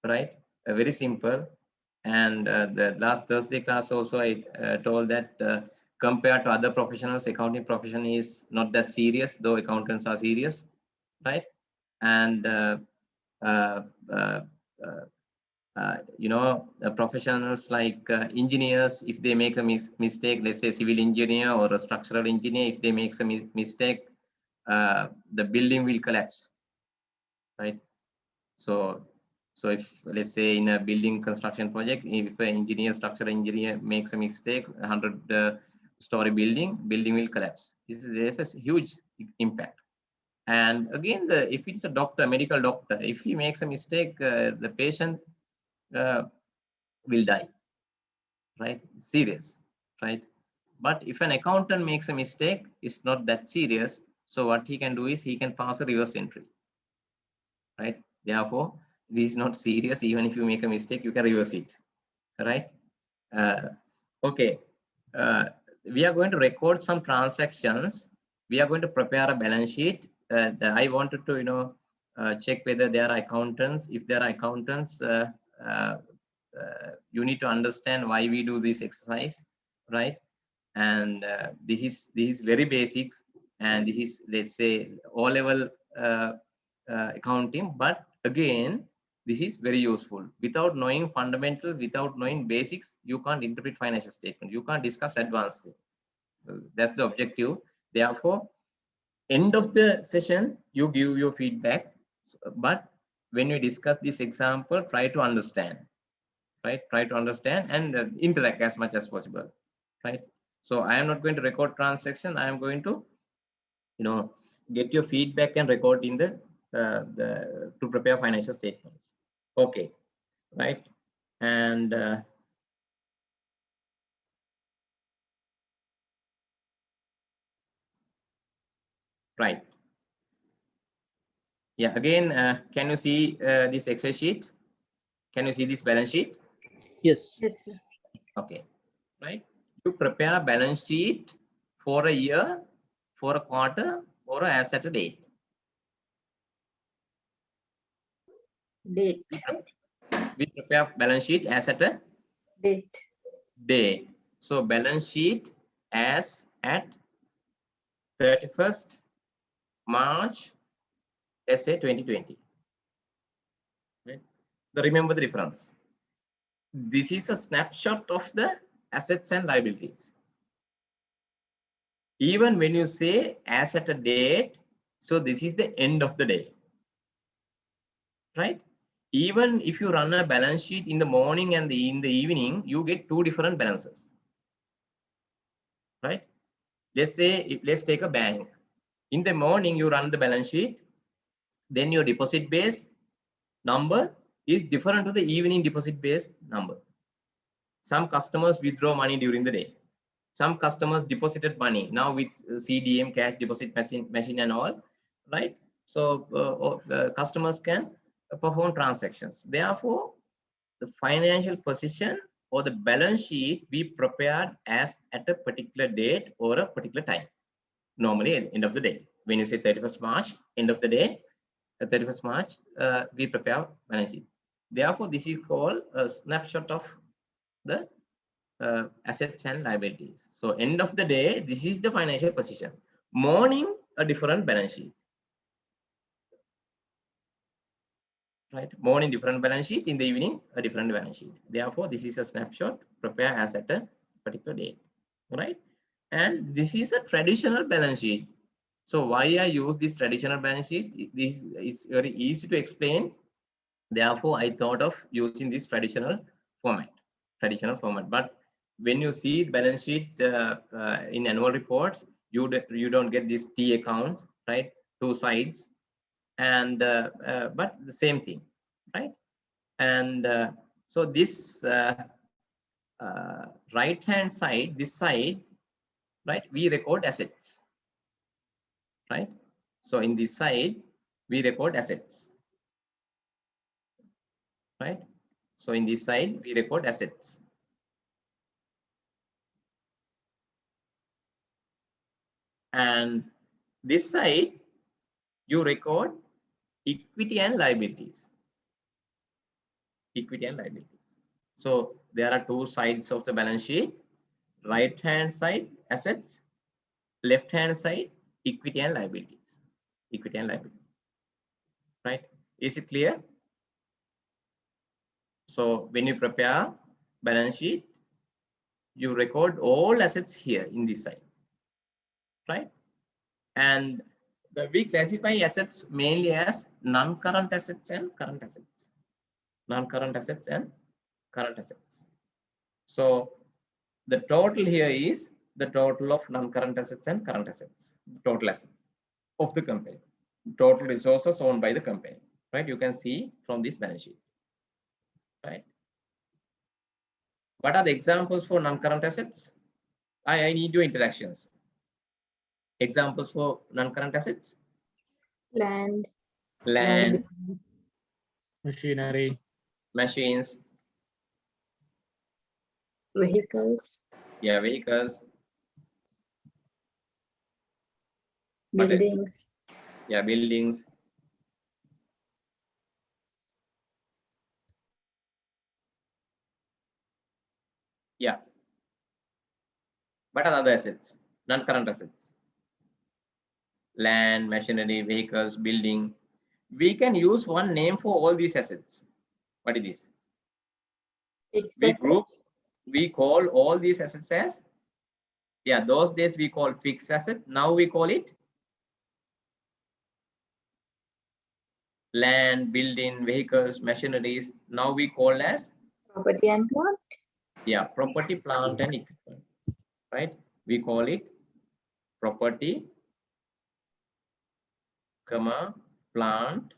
right? Very simple. And the last Thursday class also I told that compared to other professionals, accounting profession is not that serious, though accountants are serious, right? And professionals like engineers, if they make a mistake, let's say civil engineer or a structural engineer, if they make some mistake, the building will collapse, right? So if, let's say, in a building construction project, if an engineer, structural engineer makes a mistake, 100-story building will collapse. There's a huge impact. And again, if it's a doctor, medical doctor, if he makes a mistake, the patient will die, right? Serious, right? But if an accountant makes a mistake, it's not that serious. So what he can do is he can pass a reverse entry, right? Therefore, this is not serious. Even if you make a mistake, you can reverse it, right? Okay. We are going to record some transactions. We are going to prepare a balance sheet. I wanted to, check whether there are accountants. If there are accountants, you need to understand why we do this exercise, right? And this is very basics, and this is, let's say, O-level accounting. But again, this is very useful. Without knowing fundamentals, without knowing basics, you can't interpret financial statement. You can't discuss advanced things. So that's the objective. Therefore, end of the session, you give your feedback. But when we discuss this example, try to understand, right? Try to understand and interact as much as possible, right? So I am not going to record transaction. I am going to, get your feedback and record in the to prepare financial statements. Okay, right? And right. Yeah, again, can you see this Excel sheet? Can you see this balance sheet? Yes. Yes, sir. Okay, right? You prepare a balance sheet for a year, for a quarter, or as at a date. Date. We prepare balance sheet as at a Date. date. So balance sheet as at 31st March, SA 2020. Right? Remember the difference. This is a snapshot of the assets and liabilities. Even when you say as at a date, so this is the end of the day, right? Even if you run a balance sheet in the morning and in the evening, you get two different balances, right? Let's take a bank. In the morning, you run the balance sheet, then your deposit base number is different to the evening deposit base number. Some customers withdraw money during the day. Some customers deposited money now with CDM, cash deposit machine and all, right? So customers can perform transactions. Therefore, the financial position or the balance sheet be prepared as at a particular date or a particular time. Normally at end of the day. When you say 31st March, end of the day, 31st March, we prepare balance sheet. Therefore, this is called a snapshot of the assets and liabilities. So end of the day, this is the financial position. Morning, a different balance sheet. Right? Morning, different balance sheet. In the evening, a different balance sheet. Therefore, this is a snapshot prepared as at a particular date. Right? And this is a traditional balance sheet. So why I use this traditional balance sheet? This is very easy to explain. Therefore, I thought of using this traditional format. But when you see balance sheet in annual reports, you don't get these T accounts, right? Two sides, and but the same thing, right? And so this right hand side, this side, right? We record assets, right? So in this side, we record assets, right? So in this side, we record assets. And this side, you record equity and liabilities. Equity and liabilities. So there are two sides of the balance sheet. Right hand side assets, left hand side equity and liabilities. Equity and liabilities. Right? Is it clear? So when you prepare balance sheet, you record all assets here in this side. Right? And we classify assets mainly as non-current assets and current assets. Non-current assets and current assets. So the total here is the total of non-current assets and current assets, total assets of the company, total resources owned by the company, right? You can see from this balance sheet, right? What are the examples for non-current assets? I need your interactions. Examples for non-current assets? Land, Land, Machinery, machines, vehicles, yeah, vehicles. What else? buildings, Yeah, buildings. Yeah. What are the other assets? Non-current assets. Land, machinery, vehicles, building. We can use one name for all these assets. What is this? fixed We group, assets, we call all these assets as, yeah, those days we call fixed asset. Now we call it land, building, vehicles, machineries. Now we call as, property and plant, yeah, property, plant and equipment, right? We call it property, comma, plant,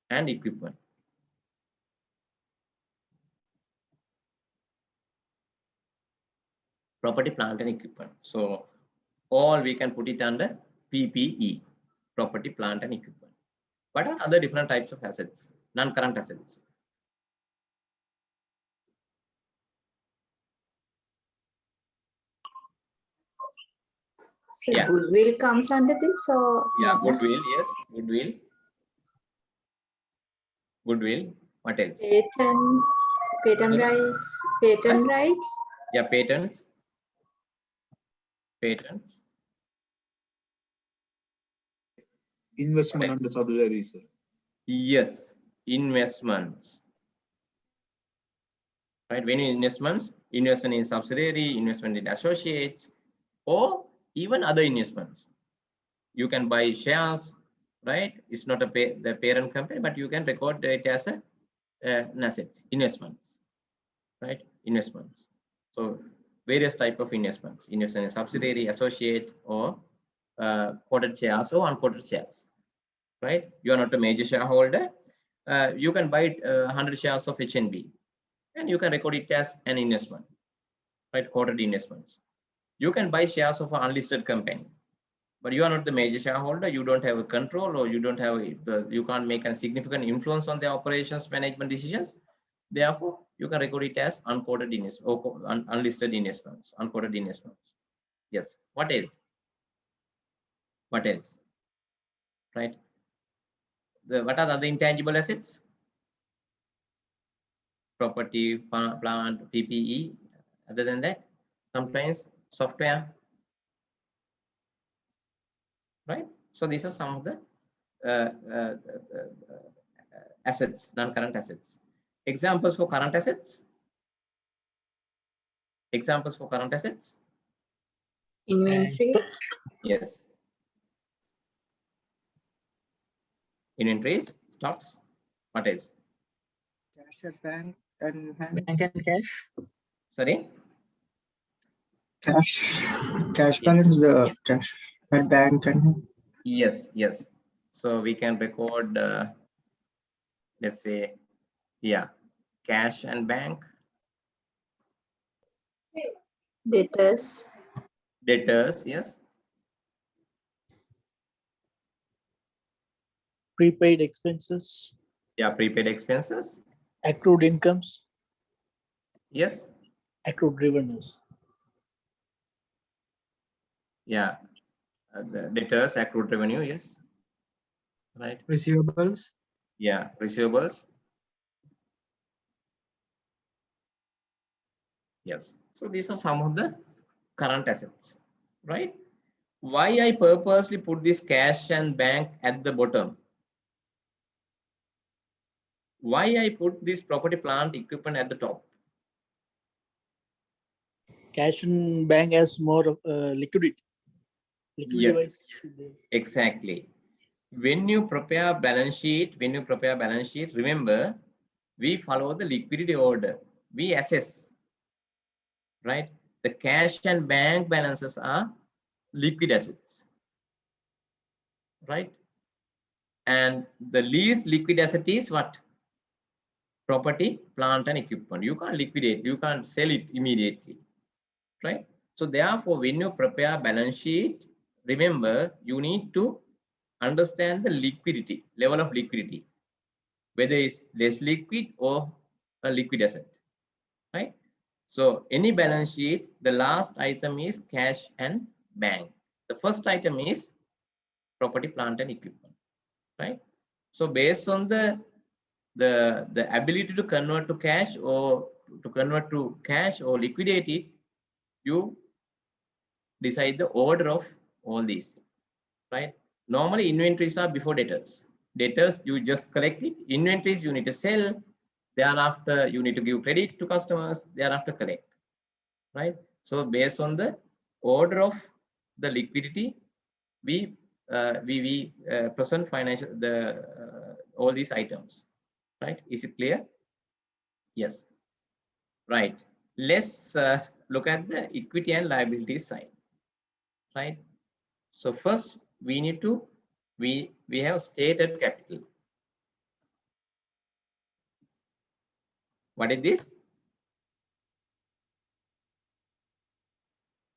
and equipment. Property, plant and equipment. So all we can put it under PPE, property, plant and equipment. What are other different types of assets? Non-current assets. so Yeah. goodwill comes under this or? Yeah, no? goodwill, yes, goodwill. Goodwill. What else? Patents, patent rights, patent rights, Yeah, patents. Patents. Investment under subsidiaries, sir. Yes, investments. Right, when you investments, investment in subsidiary, investment in associates, or even other investments. You can buy shares, right? It's not the parent company, but you can record it as an asset, investments, right? Investments. So various type of investments, investment in subsidiary, associate, or quoted shares or unquoted shares, right? You are not a major shareholder. You can buy 100 shares of HNB, and you can record it as an investment, right? Quoted investments. You can buy shares of an unlisted company, but you are not the major shareholder. You don't have a control, or you don't have you can't make a significant influence on the operations management decisions. Therefore, you can record it as unquoted investments or unlisted investments, unquoted investments. Yes. What else? What else? Right. What are the other intangible assets? Property, plant, PPE. Other than that, sometimes software. Right. So these are some of the assets, non-current assets. Examples for current assets. Examples for current assets. inventory, Yes. Inventories, stocks. What else? Cash at bank and hand. bank and cash. Sorry. Cash balance, the cash at bank and hand. Yes. Yes. So we can record. Let's say, yeah, cash and bank. debtors, Debtors. Yes. Prepaid expenses, Yeah. Prepaid expenses. accrued incomes, Yes. accrued revenues. Yeah. the debtors, accrued revenue, yes. Right. Receivables. Yeah, receivables. Yes. So these are some of the current assets, right? Why I purposely put this cash and bank at the bottom? Why I put this property, plant, equipment at the top? Cash in bank has more liquidity. Liquidity Yes, wise. exactly. When you prepare balance sheet, remember, we follow the liquidity order. We assess, right? The cash and bank balances are liquid assets, right? And the least liquid asset is what? Property, plant, and equipment. You can't liquidate, you can't sell it immediately, right? So therefore, when you prepare balance sheet, remember, you need to understand the liquidity, level of liquidity, whether it's less liquid or a liquid asset, right? So any balance sheet, the last item is cash and bank. The first item is property, plant, and equipment, right? So based on the ability to convert to cash or liquidate it, you decide the order of all these, right? Normally inventories are before debtors. Debtors, you just collect it. Inventories, you need to sell. Thereafter, you need to give credit to customers. Thereafter, collect, right? So based on the order of the liquidity, we present financial all these items, right? Is it clear? Yes, right. Let's look at the equity and liability side, right? So first we need to we have stated capital. What is this?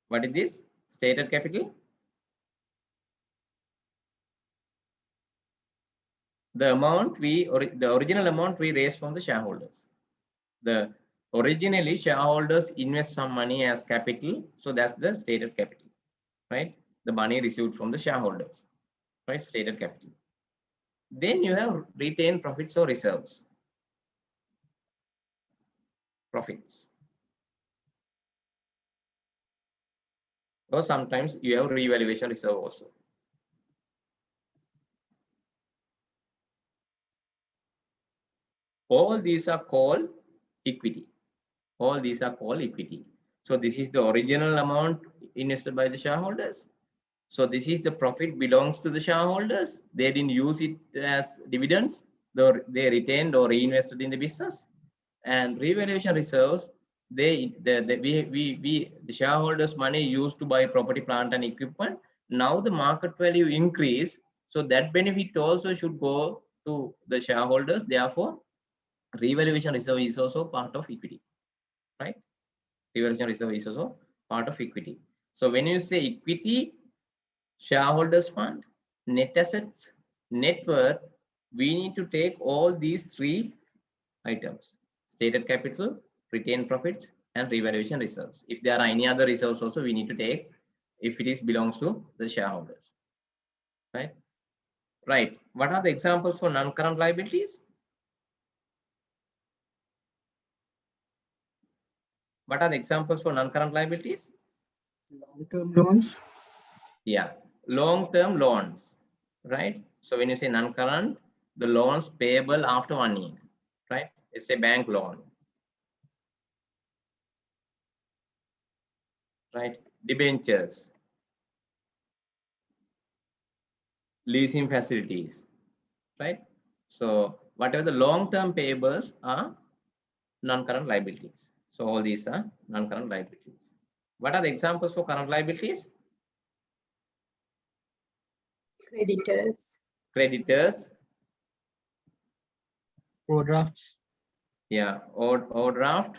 What is this stated capital? The amount the original amount we raised from the shareholders. The originally shareholders invest some money as capital, so that's the stated capital, right? The money received from the shareholders, right? Stated capital. Then you have retained profits or reserves. Profits. Or sometimes you have revaluation reserve also. All these are called equity. All these are called equity. So this is the original amount invested by the shareholders. So this is the profit belongs to the shareholders. They didn't use it as dividends. They retained or reinvested in the business. And revaluation reserves, the shareholders' money used to buy property, plant, and equipment. Now the market value increase, so that benefit also should go to the shareholders. Therefore, revaluation reserve is also part of equity, right? Revaluation reserve is also part of equity. So when you say equity, shareholders fund, net assets, net worth, we need to take all these three items: stated capital, retained profits, and revaluation reserves. If there are any other reserves also, we need to take if it is belongs to the shareholders, right? Right. What are the examples for non-current liabilities? What are the examples for non-current liabilities? Long-term loans. Yeah, long-term loans, right? So when you say non-current, the loans payable after 1 year, right? It's a bank loan, right? Debentures, leasing facilities, right? So whatever the long-term payables are non-current liabilities. So all these are non-current liabilities. What are the examples for current liabilities? Creditors. Creditors, Overdrafts. yeah, overdraft.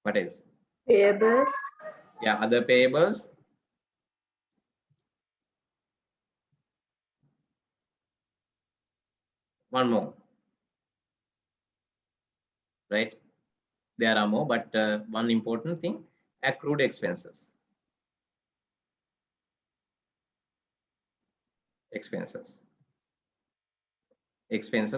What is? Payables. Yeah, other payables. One more, right? There are more, but one important thing, accrued expenses. Expenses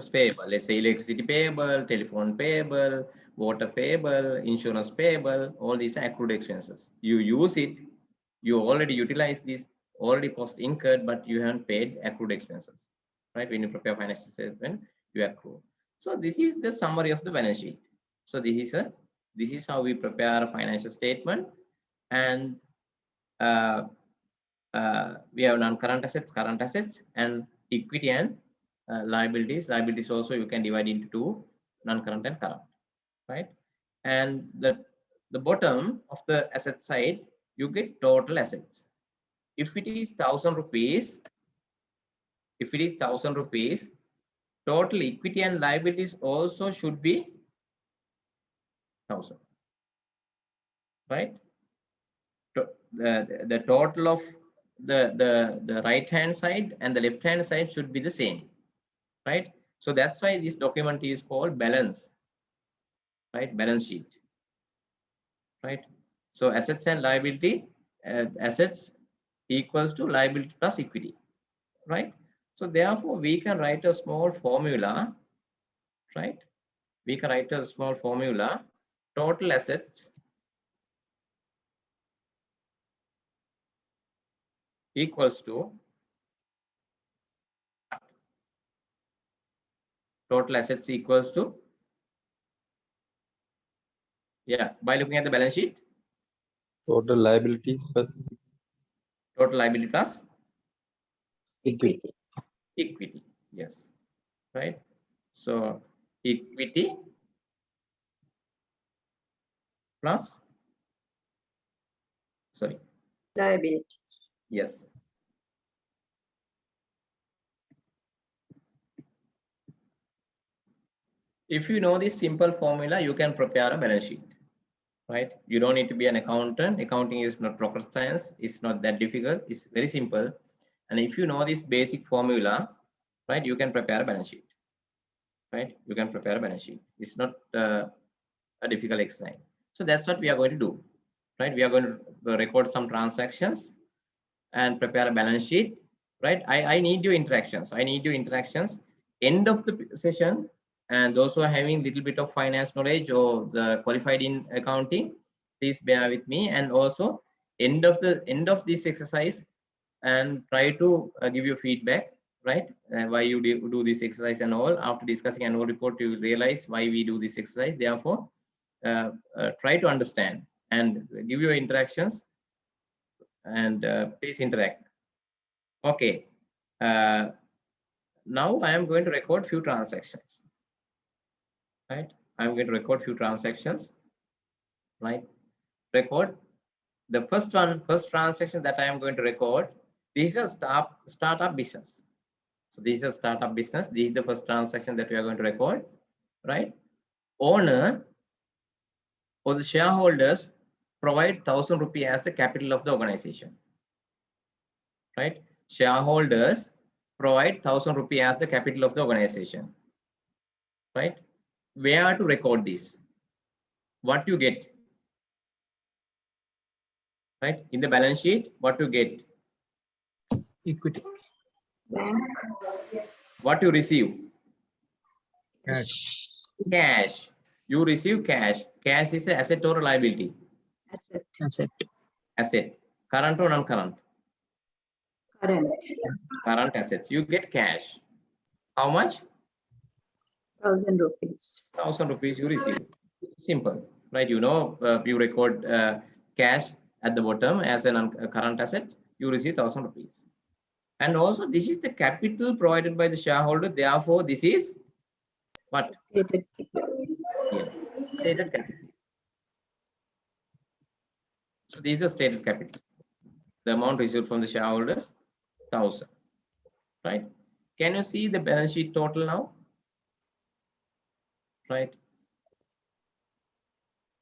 payable. Let's say electricity payable, telephone payable, water payable, insurance payable. All these are accrued expenses. You use it. You already utilize this, already cost incurred, but you haven't paid accrued expenses, right? When you prepare financial statement, you accrue. So this is the summary of the balance sheet. So this is how we prepare a financial statement, and we have non-current assets, current assets, and equity and liabilities. Liabilities also you can divide into two, non-current and current, right? And the bottom of the asset side, you get total assets. If it is 1,000 rupees, total equity and liabilities also should be 1,000, right? The total of the right hand side and the left hand side should be the same, right? So that's why this document is called balance, right? Balance sheet, right? So assets and liability, assets equals to liability plus equity, right? So therefore we can write a small formula, right? We can write a small formula. Total assets equals to yeah, by looking at the balance sheet, Total liabilities plus total liability plus equity. equity. Yes, right? So equity plus, sorry, liability. yes. If you know this simple formula, you can prepare a balance sheet, right? You don't need to be an accountant. Accounting is not rocket science. It's not that difficult. It's very simple. And if you know this basic formula, right, you can prepare a balance sheet, right? You can prepare a balance sheet. It's not a difficult exercise. So that's what we are going to do, right? We are going to record some transactions and prepare a balance sheet, right? I need your interactions. End of the session, and those who are having little bit of finance knowledge or the qualified in accounting, please bear with me. And also end of this exercise, and try to give you feedback, right? Why you do this exercise and all. After discussing annual report, you will realize why we do this exercise. Therefore, try to understand and give your interactions, and please interact. Okay. Now I am going to record few transactions, right? I'm going to record few transactions, right? Record the first transaction that I am going to record. This is a startup business. So this is a startup business. This is the first transaction that we are going to record, right? Owner or the shareholders provide 1,000 rupees as the capital of the organization, right? Shareholders provide 1,000 rupees as the capital of the organization, right? Where to record this? What you get, right? In the balance sheet, what you get? Equity, Bank. What you receive? cash, Cash. You receive cash. Cash is an asset or a liability? Asset. asset, Asset. Current or non-current? Current. Current assets. You get cash. How much? 1,000 rupees. 1,000 rupees you receive. Simple, right? You know, you record cash at the bottom as a current asset. You receive 1,000 rupees. And also, this is the capital provided by the shareholder. Therefore, this is what? Stated capital. Yeah, stated capital. So this is the stated capital. The amount received from the shareholders, 1,000, right? Can you see the balance sheet total now? Right.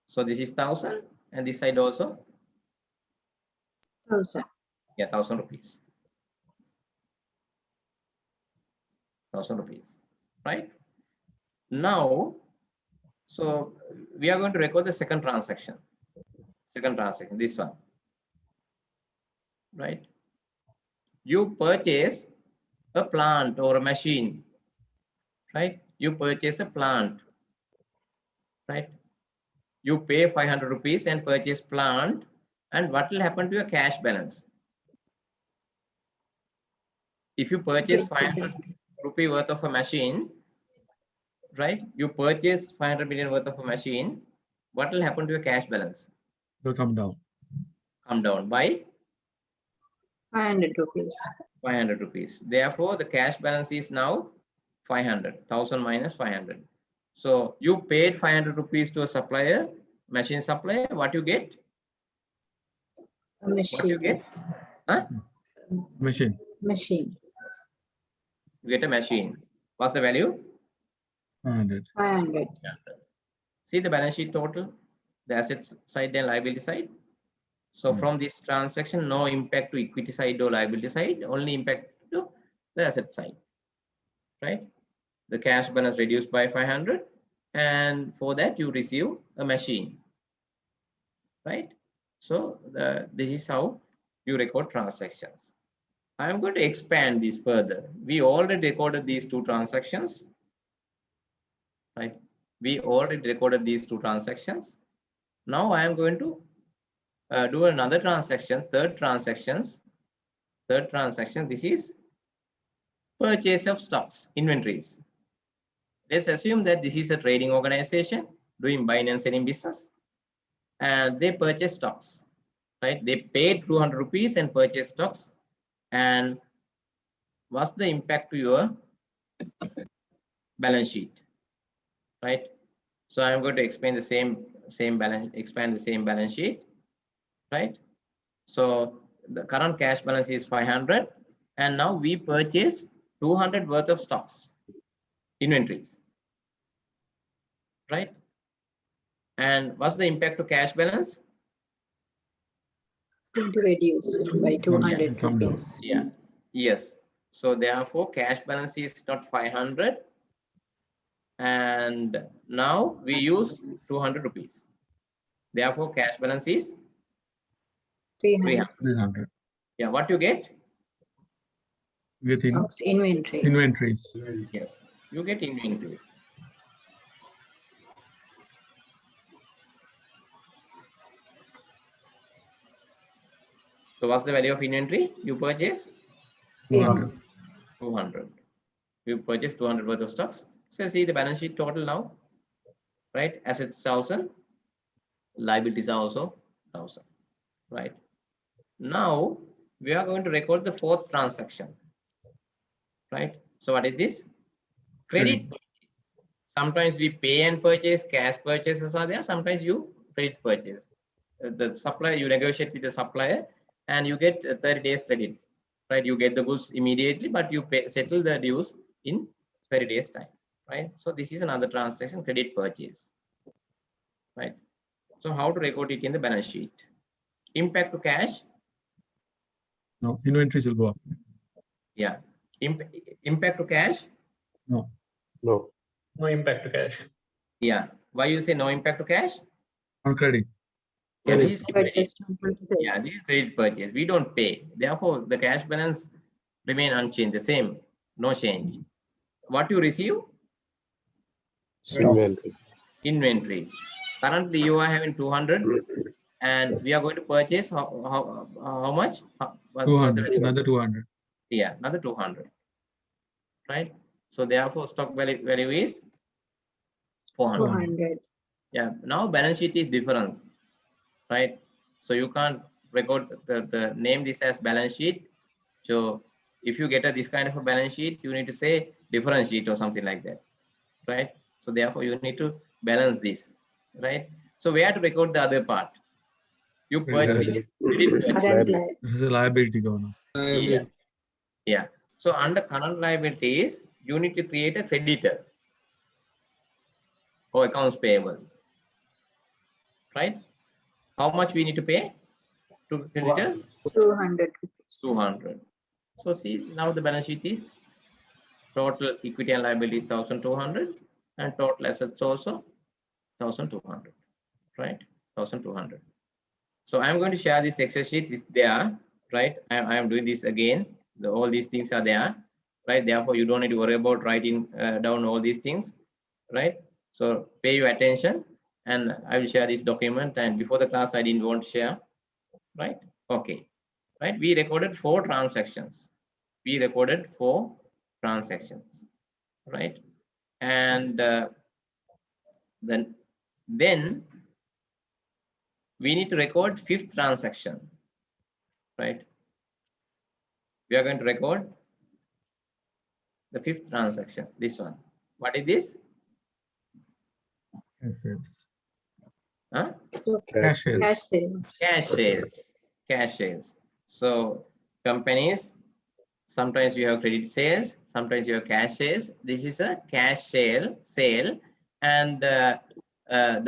So this is 1,000, and this side also, 1,000. yeah, 1,000 rupees. 1,000 rupees, right? Now, so we are going to record the second transaction. Second transaction, this one. Right? You purchase a plant or a machine. Right? You purchase a plant. Right? You pay 500 rupees and purchase plant, and what will happen to your cash balance? If you purchase 500 rupee worth of a machine, right? You purchase 500 million worth of a machine, what will happen to your cash balance? It will come down. Come down by 500 rupees. 500 rupees. Therefore, the cash balance is now 500, 1000 minus 500. So you paid 500 rupees to a supplier, machine supplier. What you get? A What you machine. get? Huh? Machine. Machine. You get a machine. What's the value? 500. 500. See the balance sheet total, the asset side and liability side. So from this transaction, no impact to equity side or liability side, only impact to the asset side, right? The cash balance reduced by 500, and for that you receive a machine, right? So this is how you record transactions. I'm going to expand this further. We already recorded these two transactions, right? We already recorded these two transactions. Now I am going to do another transaction, third transaction. This is purchase of stocks, inventories. Let's assume that this is a trading organization doing buying and selling business, and they purchase stocks, right? They paid 200 rupees and purchased stocks. And what's the impact to your balance sheet, right? So I'm going to explain the same balance, expand the same balance sheet, right? So the current cash balance is 500, and now we purchase 200 worth of stocks, inventories, right? And what's the impact to cash balance? It's going to reduce by 200 come down. rupees. Yeah, yes. So therefore, cash balance is not 500, and now we use 200 rupees. Therefore, cash balance is 300. 300. Yeah, what you get? Within Stocks, inventory. inventories. Yes, you get inventories. So what's the value of inventory? You purchase 200. 200. You purchase 200 worth of stocks. So see the balance sheet total now, right? Assets 1000, liabilities are also 1000, right? Now we are going to record the fourth transaction, right? So what is this? Credit. Sometimes we pay and purchase, cash purchases are there. Sometimes you credit purchase. The supplier, you negotiate with the supplier and you get 30 days credits, right? You get the goods immediately, but you settle the dues in 30 days time, right? So this is another transaction, credit purchase, right? So how to record it in the balance sheet? Impact to cash? No, inventories will go up. Yeah. Impact to cash? No. No. No impact to cash. Yeah. Why you say no impact to cash? On credit. Yeah, this is credit. Purchase 200. Yeah, this is credit purchase. We don't pay. Therefore, the cash balance remain unchanged, the same, no change. What you receive? Inventory. Inventory. Currently, you are having 200, and we are going to purchase how much? What's the 200. value? Another 200. Yeah, another 200. Right. So therefore, stock value is 400. 200. Yeah. Now balance sheet is different, right? So you can't record the name this as balance sheet. So if you get this kind of a balance sheet, you need to say difference sheet or something like that, right? So therefore you need to balance this, right? So where to record the other part? You purchase this credit purchase. Current liability. This is a liability going on. Yeah. Yeah. So under current liabilities, you need to create a creditor or accounts payable, right? How much we need to pay to creditors? 200 rupees. 200. So see, now the balance sheet is total equity and liabilities 1200, and total assets also 1200, right? 1200. So I'm going to share this Excel sheet is there, right? I am doing this again. All these things are there, right? Therefore, you don't need to worry about writing down all these things, right? So pay your attention, and I will share this document. And before the class, I didn't want to share, right? Okay, right? We recorded 4 transactions. We recorded 4 transactions, right? And then we need to record 5th transaction, right? We are going to record the 5th transaction, this one. What is this? Cash sales. Huh? Cash sales. Cash sales. Cash sales. Cash sales. So companies, sometimes you have credit sales, sometimes you have cash sales. This is a cash sale, and the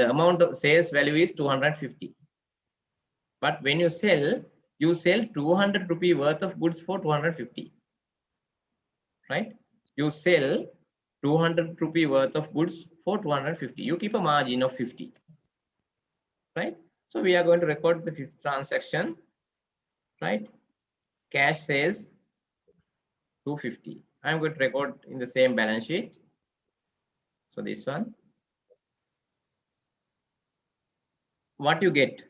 amount of sales value is 250. But when you sell 200 rupee worth of goods for 250, right? You sell 200 rupee worth of goods for 250. You keep a margin of 50, right? So we are going to record the 5th transaction, right? Cash sales 250. I'm going to record in the same balance sheet. So this one. What you get?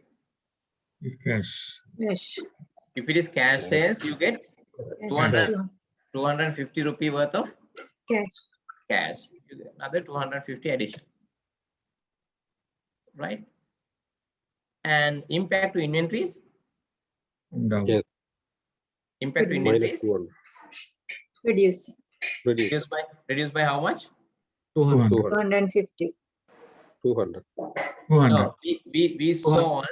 Is cash. Cash. If it is cash sales, you get 250 rupee worth of Cash. cash. You get another 250 addition, right? And impact to inventories. Down. Yes. Impact to Minus inventories. Reduce. Reduced by how much? 200. 250. 200. 200. No, we sold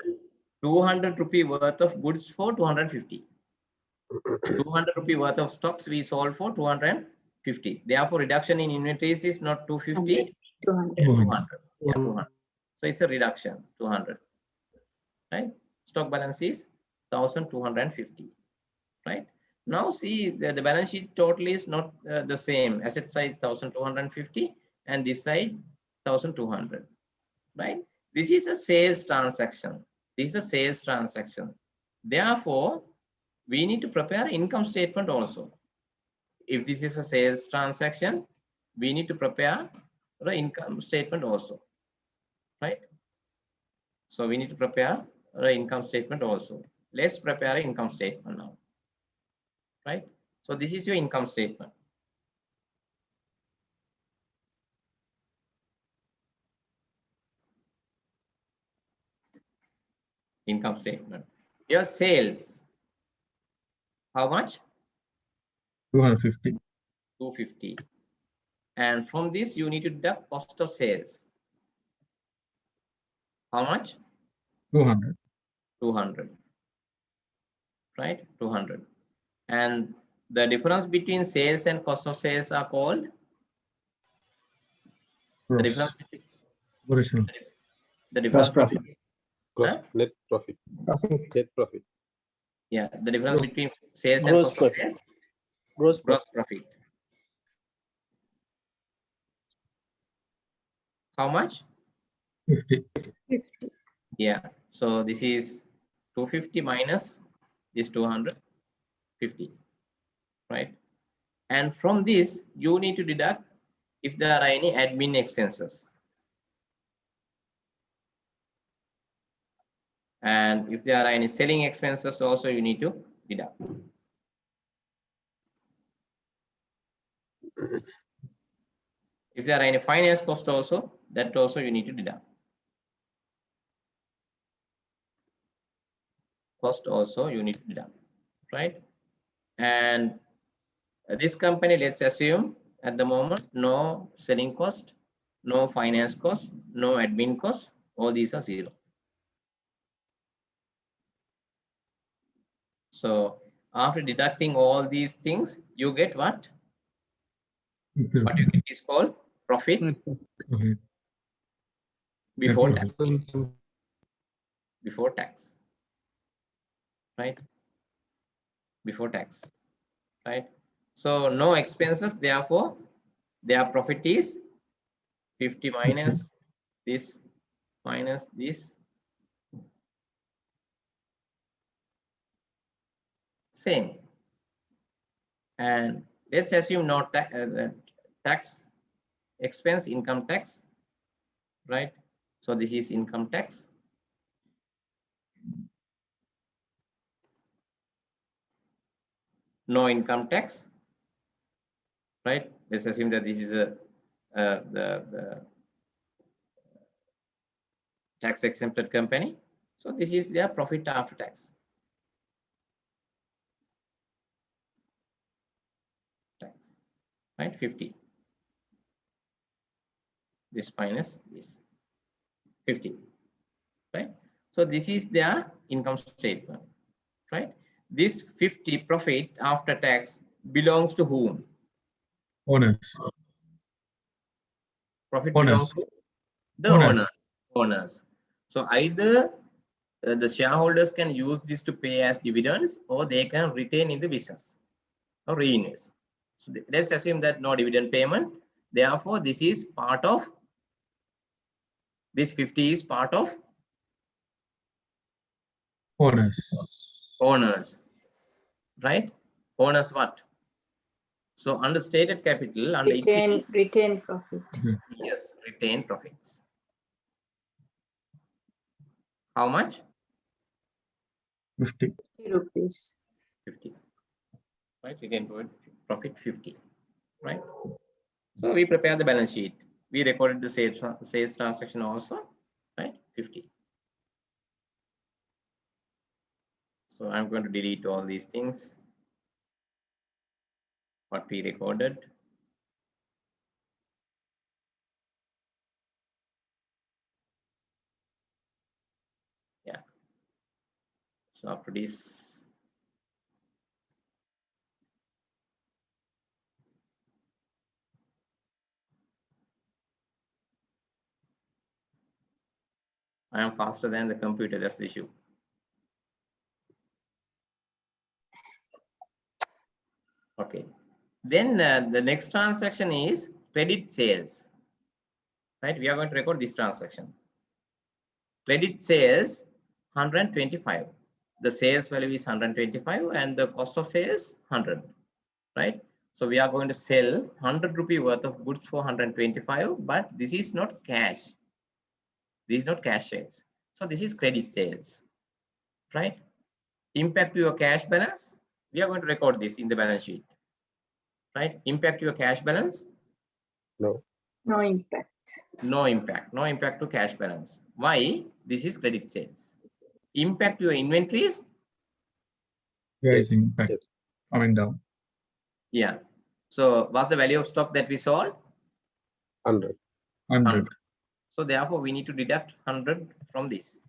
200 rupee worth of goods for 250. 200 rupee worth of stocks we sold for 250. Therefore, reduction in inventories is not 250, 200. 200. Yeah, 200. So it's a reduction, 200. Right? Stock balance is 1250. Right? Now see the balance sheet total is not the same. Asset side 1250 and this side 1200. Right? This is a sales transaction. This is a sales transaction. Therefore, we need to prepare an income statement also. If this is a sales transaction, we need to prepare the income statement also, right? So we need to prepare the income statement also. Let's prepare an income statement now, right? So this is your income statement. Income statement. Your sales, how much? 250. 250. And from this, you need to deduct cost of sales. How much? 200. 200. Right? 200. And the difference between sales and cost of sales are called the difference Gross. between Original. the difference profit. Huh? Net profit. Net profit. Yeah, the difference between sales and Gross cost profit. of sales. Gross Gross profit. profit. How much? 50. 50. Yeah. So this is 250 minus this 250, right? And from this, you need to deduct if there are any admin expenses. And if there are any selling expenses also, you need to deduct. If there are any finance cost also, that also you need to deduct. Cost also you need to deduct, right? And this company, let's assume at the moment, no selling cost, no finance cost, no admin cost, all these are 0. So after deducting all these things, you get what? What you get is called profit Okay. before Net tax. profit. Before tax, right? Before tax, right? So no expenses, therefore their profit is 50 minus this minus this same. And let's assume no tax expense, income tax, right? So this is income tax. No income tax, right? Let's assume that this is the tax exempted company. So this is their profit after tax. Tax, right? 50. This minus this 50, right? So this is their income statement, right? This 50 profit after tax belongs to whom? Owners. Profit Owners. belongs to the Owners. owners. So either the shareholders can use this to pay as dividends, or they can retain in the business or reinvest. So let's assume that no dividend payment. Therefore, this is part of this 50 is part of Owners. right? Owners what? So under stated capital, under equity, Retain profit. yes, retained profits. How much? 50. 50 rupees. 50. Right? Retained profit 50. Right? So we prepare the balance sheet. We recorded the sales transaction also, right? 50. So I'm going to delete all these things. What we recorded. Yeah. So after this, I am faster than the computer. That's the issue. Okay. Then the next transaction is credit sales. Right? We are going to record this transaction. Credit sales 125. The sales value is 125 and the cost of sales 100. Right? So we are going to sell 100 rupee worth of goods for 125, but this is not cash. This is not cash sales. So this is credit sales. Right? Impact to your cash balance. We are going to record this in the balance sheet. Right? Impact to your cash balance. No. No impact. No impact. No impact to cash balance. Why? This is credit sales. Impact to your inventories. There Yes. is impact Yes. coming down. Yeah. So what's the value of stock that we sold? 100. 100. So therefore we need to deduct 100 from this.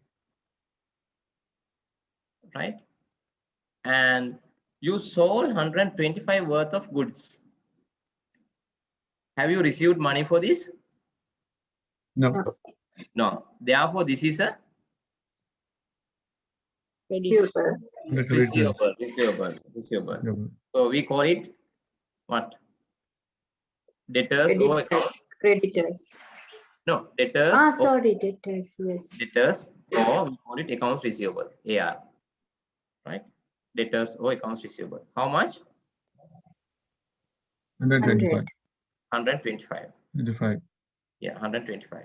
Right? And you sold 125 worth of goods. Have you received money for this? No. No. Therefore this is a Receivable. The credit bills. receivable. So we call it what? Debtors or Creditors. no, debtors. Ah, or sorry, debtors. Yes. debtors, or we call it accounts receivable, AR. Right? Debtors or accounts receivable. How much? 125. 125. 25. Yeah, 125.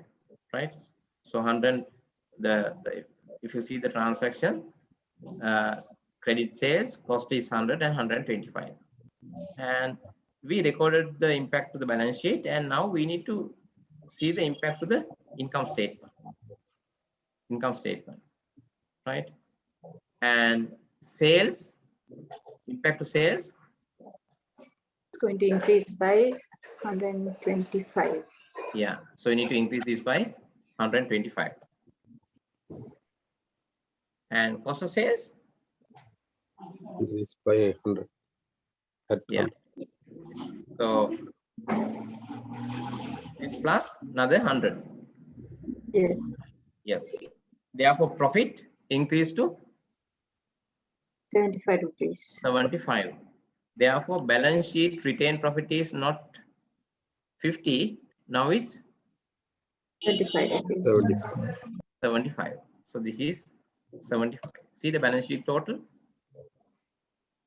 Right? So 100. If you see the transaction, credit sales cost is 100 and 125. And we recorded the impact to the balance sheet, and now we need to see the impact to the income statement. Right? And sales, impact to sales. It's going to increase by 125. Yeah, so we need to increase this by 125. And cost of sales. Increase by 100. At Yeah. So this plus another 100. Yes. Yes. Therefore, profit increased to 75 rupees. 75. Therefore, balance sheet retained profit is not 50. Now it's 25 rupees. 75. So this is 75. See the balance sheet total.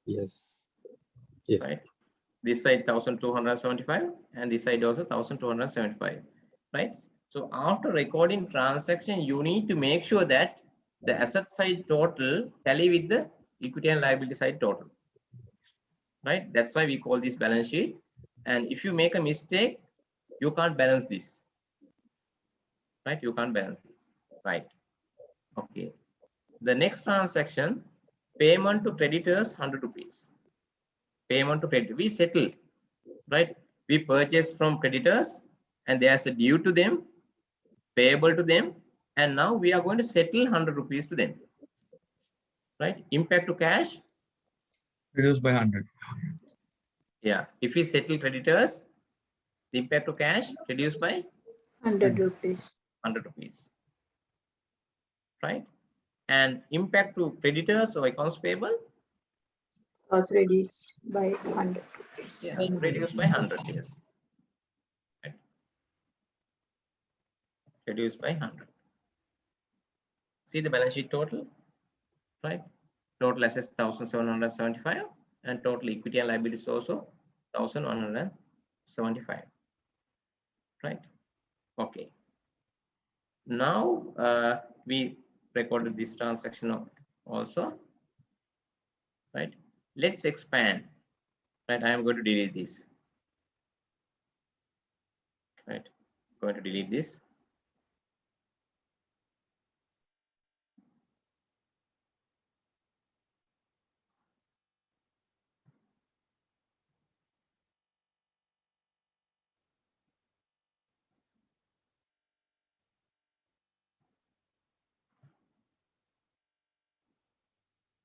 Yes. Yes. right? This side 1275 and this side also 1275, right? So after recording transaction, you need to make sure that the asset side total tally with the equity and liability side total, right? That's why we call this balance sheet. And if you make a mistake, you can't balance this, right? You can't balance this, right? Okay. The next transaction, payment to creditors 100 rupees. Payment to credit, we settle, right? We purchased from creditors and there's a due to them, payable to them, and now we are going to settle 100 rupees to them, right? Impact to cash, Reduced by 100. yeah. If we settle creditors, the impact to cash reduced by 100 rupees. 100 rupees, right? And impact to creditors or accounts payable, Was reduced by 100 rupees. yeah, reduced by 100, yes. Right. Reduced by 100. See the balance sheet total, right? Total assets 1775 and total equity and liabilities also 1175, right? Okay. Now we recorded this transaction also, right? Let's expand, right? I am going to delete this, right? Going to delete this.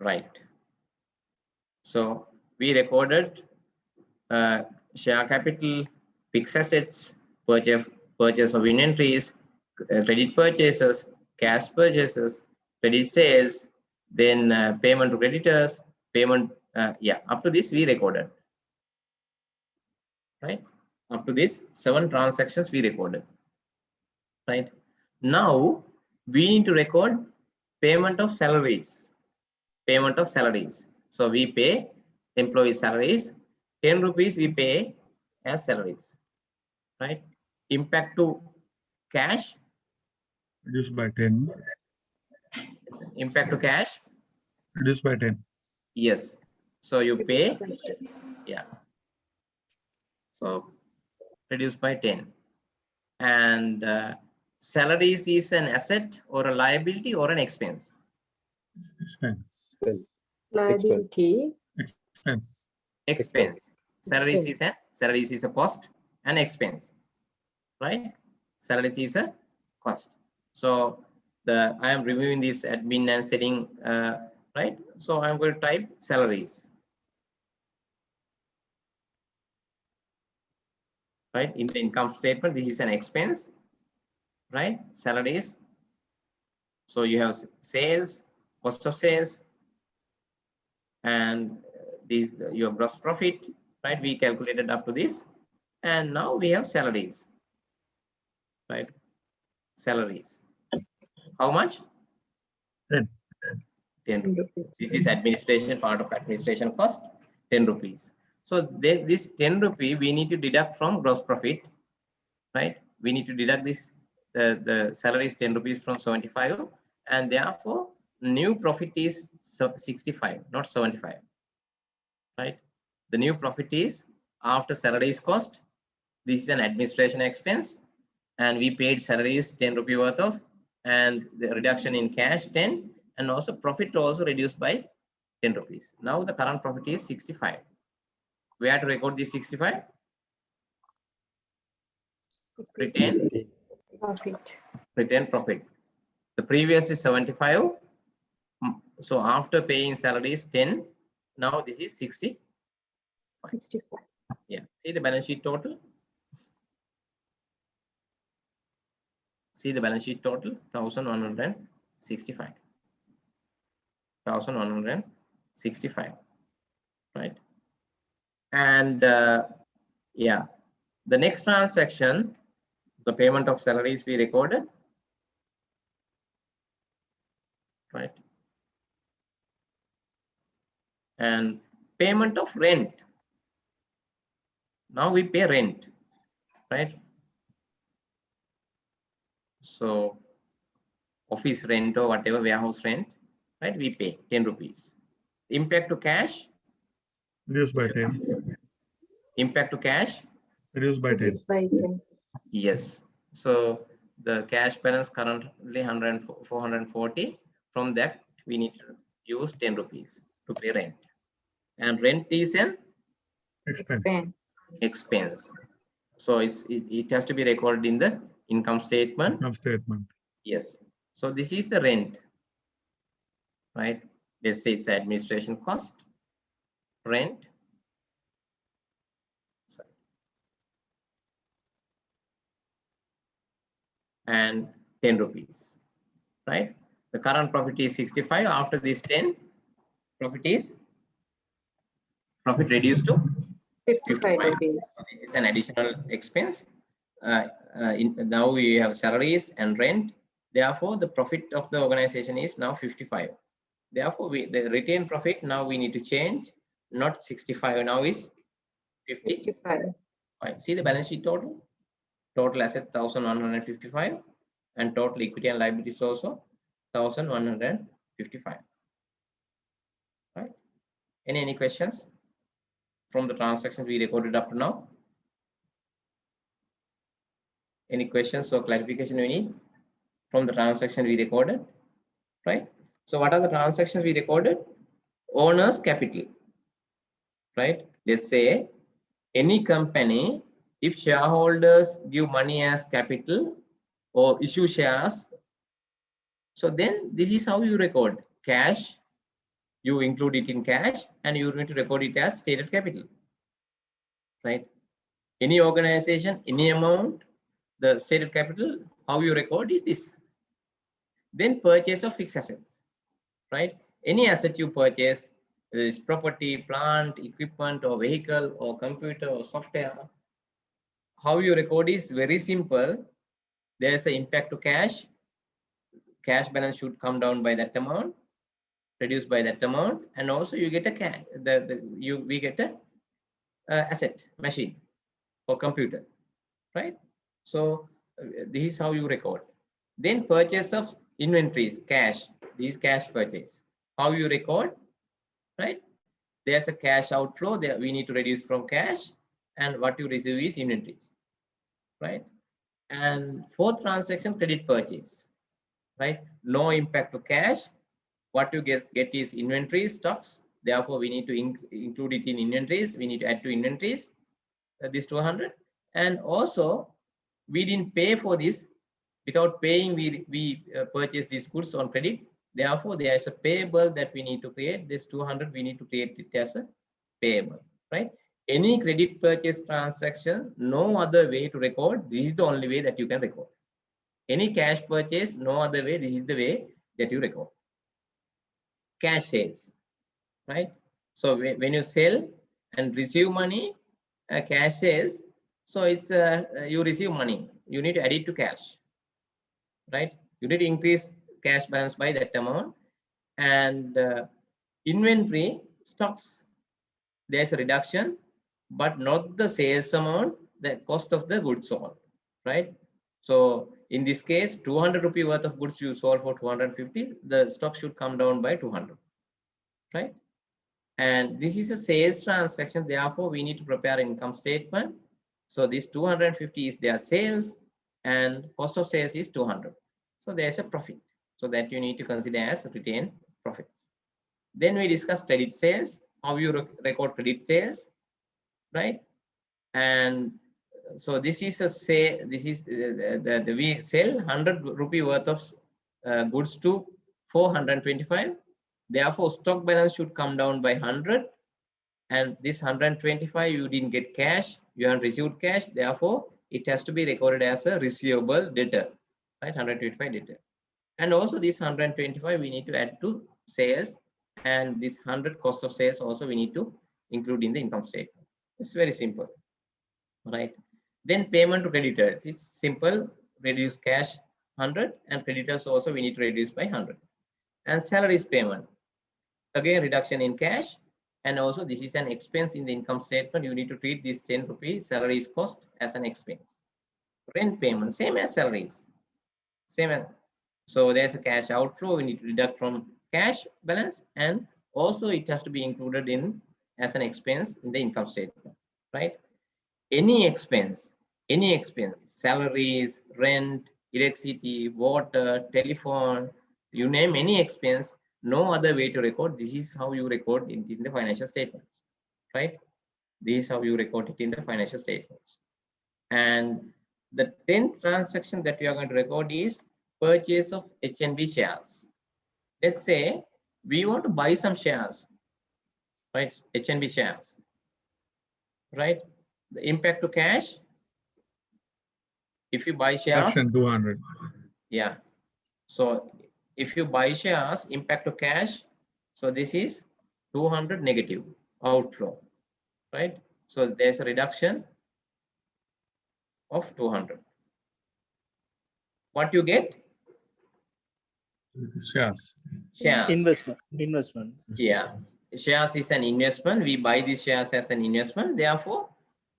Right. So we recorded share capital, fixed assets, purchase of inventories, credit purchases, cash purchases, credit sales, then payment to creditors, payment. Yeah, up to this we recorded, right? Up to this 7 transactions we recorded, right? Now we need to record payment of salaries. Payment of salaries. So we pay employee salaries. 10 rupees we pay as salaries, right? Impact to cash. Reduced by 10. Impact to cash. Reduced by 10. Yes. So you pay. Yeah. So reduced by 10. And salaries is an asset or a liability or an expense. Expense. Liability. Expense. Expense. Salaries is a cost and expense, right? Salaries is a cost. So I am removing this admin and setting, right? So I'm going to type salaries, right? In the income statement, this is an expense, right? Salaries. So you have sales, cost of sales, and these your gross profit, right? We calculated up to this, and now we have salaries, right? Salaries. How much? 10. 10 rupees. This is administration, part of administration cost, 10 rupees. So this 10 rupee we need to deduct from gross profit, right? We need to deduct this, the salary is 10 rupees from 75, and therefore new profit is 65, not 75, right? The new profit is after salaries cost. This is an administration expense, and we paid salaries 10 rupee worth of, and the reduction in cash 10, and also profit also reduced by 10 rupees. Now the current profit is 65. We have to record this 65. Retain Profit. retain profit. The previous is 75. So after paying salaries 10, now this is 60. 65. Yeah. See the balance sheet total. See the balance sheet total 1165. 1165. Right. And yeah, the next transaction, the payment of salaries we recorded, right? And payment of rent. Now we pay rent, right? So office rent or whatever, warehouse rent, right? We pay 10 rupees. Impact to cash, Reduced by 10. impact to cash, Reduced by 10. Reduced by 10. yes. So the cash balance currently 440. From that, we need to use 10 rupees to pay rent. And rent is an Expense. expense. So it has to be recorded in the income statement. Income statement. Yes. So this is the rent, right? Let's say it's administration cost, rent. And 10 rupees, right? The current profit is 65. After this 10, profit reduced to 55 55. rupees. It's an additional expense. Now we have salaries and rent. Therefore, the profit of the organization is now 55. Therefore, the retained profit now we need to change. Not 65 now is 50. 55. Right. See the balance sheet total. Total assets 1155 and total equity and liabilities also 1155. Right. Any questions from the transactions we recorded up to now? Any questions or clarification we need from the transaction we recorded? Right. So what are the transactions we recorded? Owner's capital. Right. Let's say any company, if shareholders give money as capital or issue shares, so then this is how you record cash. You include it in cash and you're going to record it as stated capital, right? Any organization, any amount, the stated capital, how you record is this. Then purchase of fixed assets, right? Any asset you purchase, whether it's property, plant, equipment, or vehicle, or computer, or software, how you record is very simple. There's an impact to cash. Cash balance should come down by that amount, reduced by that amount, and also you get a cash. We get a asset, machine, or computer, right? So this is how you record. Then purchase of inventories, cash. These cash purchase. How you record, right? There's a cash outflow that we need to reduce from cash, and what you receive is inventories, right? And fourth transaction, credit purchase, right? No impact to cash. What you get is inventory stocks. Therefore, we need to include it in inventories. We need to add to inventories this 200. And also, we didn't pay for this. Without paying, we purchase these goods on credit. Therefore, there is a payable that we need to create. This 200, we need to create it as a payable, right? Any credit purchase transaction, no other way to record. This is the only way that you can record. Any cash purchase, no other way. This is the way that you record. Cash sales, right? So when you sell and receive money, cash sales, so it's you receive money. You need to add it to cash, right? You need to increase cash balance by that amount. And inventory stocks, there's a reduction, but not the sales amount, the cost of the goods sold, right? So in this case, 200 rupee worth of goods you sold for 250, the stock should come down by 200, right? And this is a sales transaction. Therefore, we need to prepare an income statement. So this 250 is their sales and cost of sales is 200. So there's a profit. So that you need to consider as retained profits. Then we discuss credit sales, how you record credit sales, right? And so this is a say, this is we sell 100 rupee worth of goods to 425. Therefore, stock balance should come down by 100. And this 125, you didn't get cash, you haven't received cash. Therefore, it has to be recorded as a receivable debtor, right? 125 debtor. And also this 125, we need to add to sales. And this 100 cost of sales also we need to include in the income statement. It's very simple, right? Then payment to creditors. It's simple, reduce cash 100 and creditors also we need to reduce by 100. And salaries payment. Again, reduction in cash And also this is an expense in the income statement. You need to treat this 10 rupees salaries cost as an expense. Rent payment, same as salaries. Same as, so there's a cash outflow, we need to deduct from cash balance, and also it has to be included in as an expense in the income statement, right? Any expense, salaries, rent, electricity, water, telephone, you name any expense, no other way to record. This is how you record it in the financial statements, right? This is how you record it in the financial statements. And the 10th transaction that you are going to record is purchase of HNB shares. Let's say we want to buy some shares, right? HNB shares, right? The impact to cash, if you buy shares, Section 200. yeah. So if you buy shares, impact to cash, so this is 200 negative outflow, right? So there's a reduction of 200. What you get? Shares. Shares. Investment. Yeah, shares is an investment. We buy these shares as an investment. Therefore,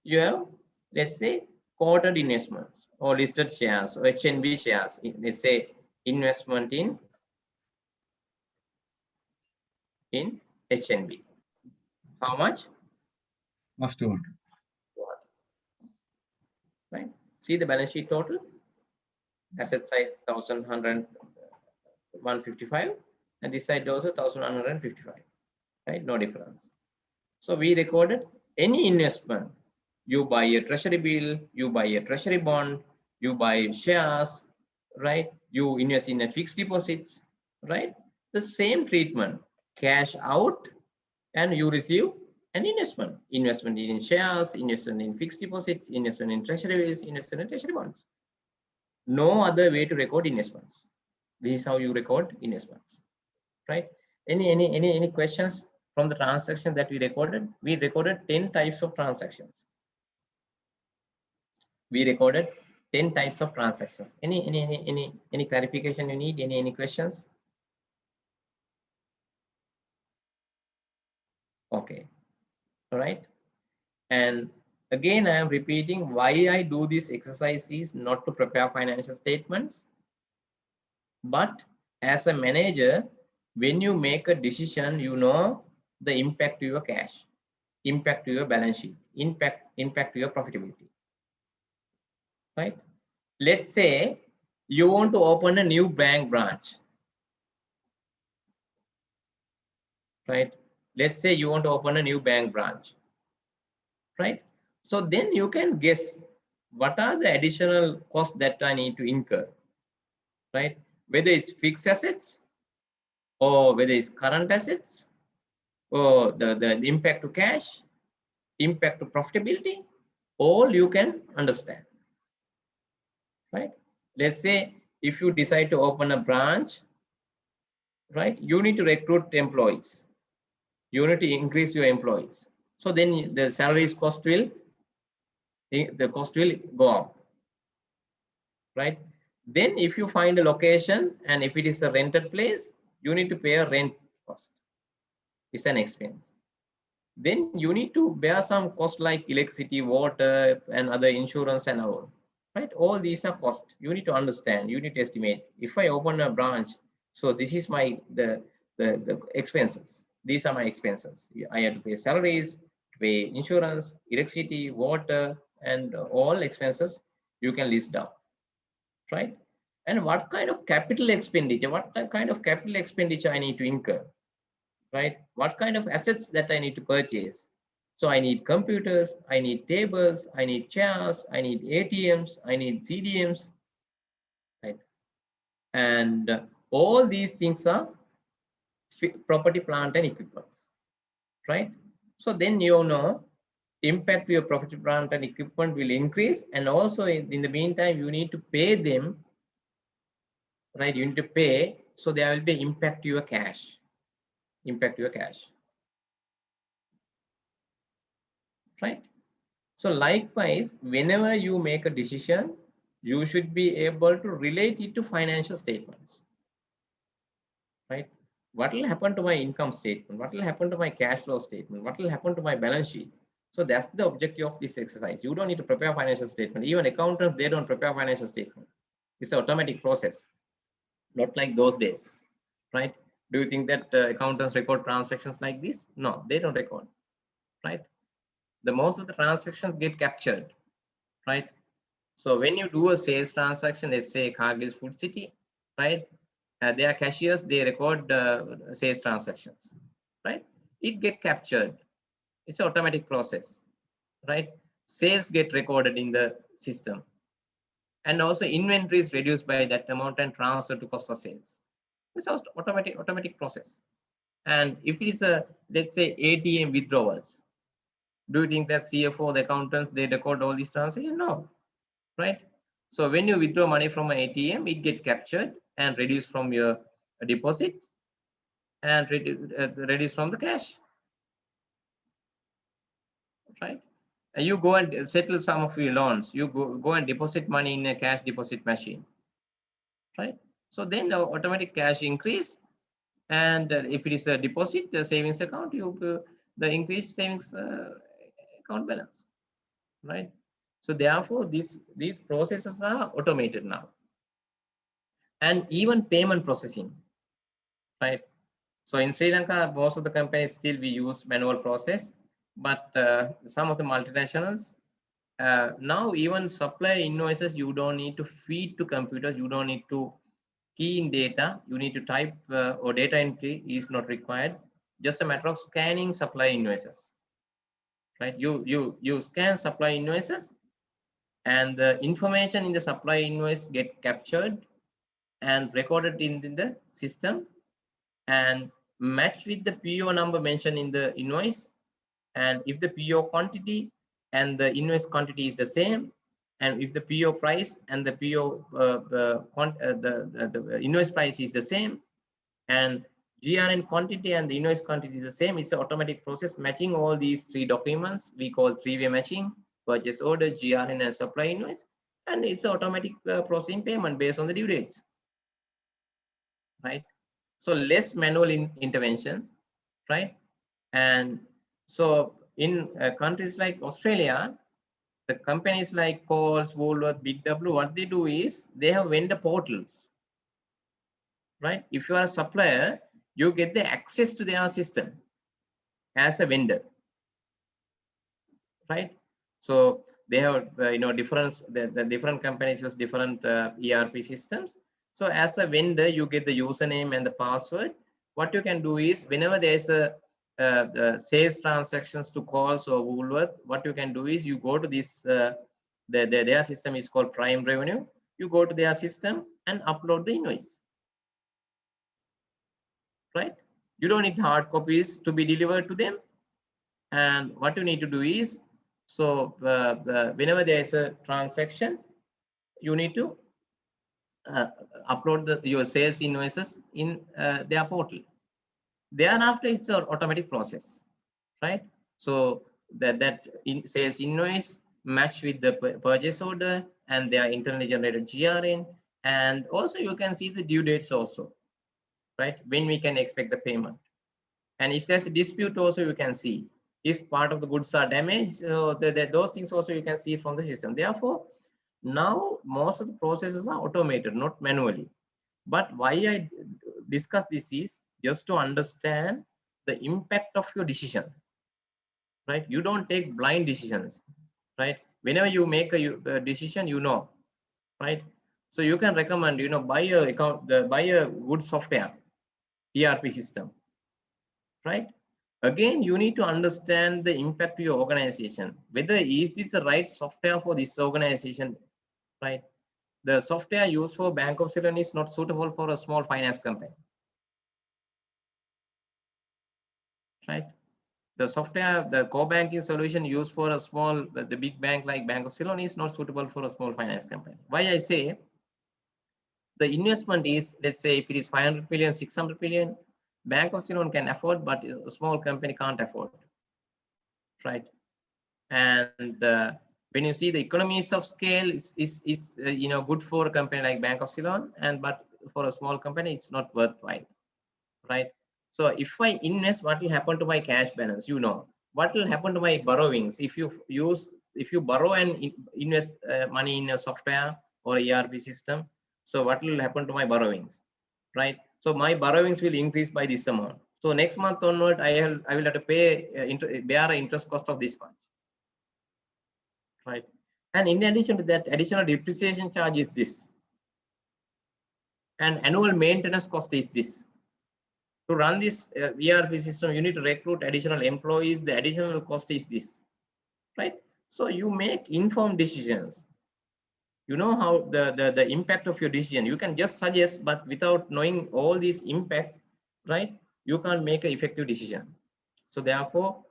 you have, let's say, quoted investments or listed shares or HNB shares. Let's say investment in HNB. How much? Plus 200. Right. See the balance sheet total. Asset side 1,155, and this side also 1,155. Right, no difference. So we recorded any investment. You buy a treasury bill, you buy a treasury bond, you buy shares, right? You invest in a fixed deposits, right? The same treatment, cash out, and you receive an investment. Investment in shares, investment in fixed deposits, investment in treasury bills, investment in treasury bonds. No other way to record investments. This is how you record investments, right? Any questions from the transaction that we recorded? We recorded 10 types of transactions. We recorded 10 types of transactions. Any clarification you need? Any questions? Okay, all right. And again, I am repeating why I do this exercise is not to prepare financial statements, but as a manager, when you make a decision, you know the impact to your cash, impact to your balance sheet, impact to your profitability, right? Let's say you want to open a new bank branch, right? Let's say you want to open a new bank branch, right? So then you can guess what are the additional costs that I need to incur, right? Whether it's fixed assets or whether it's current assets or the impact to cash, impact to profitability, all you can understand, right? Let's say if you decide to open a branch, right, you need to recruit employees, you need to increase your employees, so then the salaries cost will go up, right? Then if you find a location and if it is a rented place, you need to pay a rent cost. It's an expense. Then you need to bear some cost like electricity, water, and other insurance and all, right? All these are costs. You need to understand, you need to estimate. If I open a branch, so this is my the expenses. These are my expenses. I have to pay salaries, pay insurance, electricity, water, and all expenses you can list down, right? And what kind of capital expenditure, I need to incur, right? What kind of assets that I need to purchase? So I need computers, I need tables, I need chairs, I need ATMs, I need CDMs, right? And all these things are property, plant, and equipment, right? So then you know impact to your property, plant, and equipment will increase, and also in the meantime you need to pay them, right? You need to pay, so there will be impact to your cash, right? So likewise, whenever you make a decision, you should be able to relate it to financial statements, right? what will happen to my income statement? What will happen to my cash flow statement? What will happen to my balance sheet? So that's the objective of this exercise. You don't need to prepare financial statement. Even accountants, they don't prepare financial statement. It's an automatic process, not like those days, right? Do you think that accountants record transactions like this? No, they don't record, right? The most of the transactions get captured, right? So when you do a sales transaction, let's say Cargill's Food City, right? They are cashiers, they record sales transactions, right? It get captured. It's an automatic process, right? Sales get recorded in the system. And also inventory is reduced by that amount and transferred to cost of sales. It's an automatic process. And if it is a, let's say ATM withdrawals, do you think that CFO, the accountants, they record all these transactions? No, right? So when you withdraw money from an ATM, it get captured and reduced from your deposits and reduced from the cash, right? And you go and settle some of your loans. You go and deposit money in a cash deposit machine, right? So then the automatic cash increase, and if it is a deposit, the savings account, you the increased savings account balance, right? So therefore, these processes are automated now, and even payment processing, right? So in Sri Lanka, most of the companies still we use manual process, but some of the multinationals now even supplier invoices you don't need to feed to computers, you don't need to key in data, you need to type or data entry is not required. Just a matter of scanning supply invoices, right? You scan supply invoices, and the information in the supply invoice get captured and recorded in the system and match with the PO number mentioned in the invoice. And if the PO quantity and the invoice quantity is the same, and if the PO price and the PO the invoice price is the same, and GRN quantity and the invoice quantity is the same, it's an automatic process matching all these three documents. We call three-way matching: purchase order, GRN, and supply invoice. And it's an automatic processing payment based on the due dates, right? So less manual intervention, right? And so in countries like Australia, the companies like Coles, Woolworth, Big W, what they do is they have vendor portals, right? If you are a supplier, you get the access to their system as a vendor, right? So they have different the different companies use different ERP systems. So as a vendor, you get the username and the password. What you can do is whenever there is a sales transactions to Coles or Woolworth, what you can do is you go to this their system is called Prime Revenue. You go to their system and upload the invoice, right? You don't need hard copies to be delivered to them. And what you need to do is, so whenever there is a transaction, you need to upload your sales invoices in their portal. Thereafter, it's an automatic process, right? So that sales invoice match with the purchase order and their internally generated GRN, and also you can see the due dates also, right? When we can expect the payment, and if there's a dispute also you can see. If part of the goods are damaged, those things also you can see from the system. Therefore, now most of the processes are automated, not manually. But why I discuss this is just to understand the impact of your decision, right? You don't take blind decisions, right? Whenever you make a decision, right? So you can recommend, buy a good software, ERP system, right? Again, you need to understand the impact to your organization. Whether is this the right software for this organization, right? The software used for Bank of Ceylon is not suitable for a small finance company, right? The software, the core banking solution used for a small, the big bank like Bank of Ceylon is not suitable for a small finance company. Why I say the investment is, let's say if it is 500 million, 600 million, Bank of Ceylon can afford, but a small company can't afford, right? And when you see the economies of scale is good for a company like Bank of Ceylon, but for a small company it's not worthwhile, right? So if I invest, what will happen to my cash balance? You know, what will happen to my borrowings if you borrow and invest money in a software or ERP system? So what will happen to my borrowings, right? So my borrowings will increase by this amount. So next month onward, I will have to pay bear interest cost of this fund, right? And in addition to that, additional depreciation charge is this, and annual maintenance cost is this. To run this ERP system, you need to recruit additional employees. The additional cost is this, right? So you make informed decisions. You know how the impact of your decision. You can just suggest, but without knowing all these impacts, right? You can't make an effective decision. So therefore,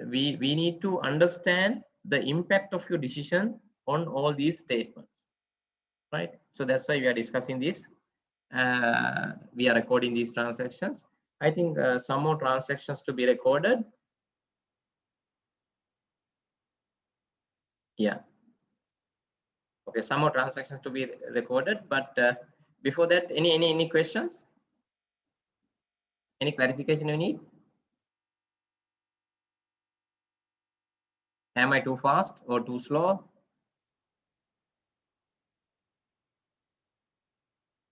we need to understand the impact of your decision on all these statements, right? So that's why we are discussing this. We are recording these transactions. I think some more transactions to be recorded. Yeah. Okay, some more transactions to be recorded, but before that, any questions? Any clarification you need? Am I too fast or too slow?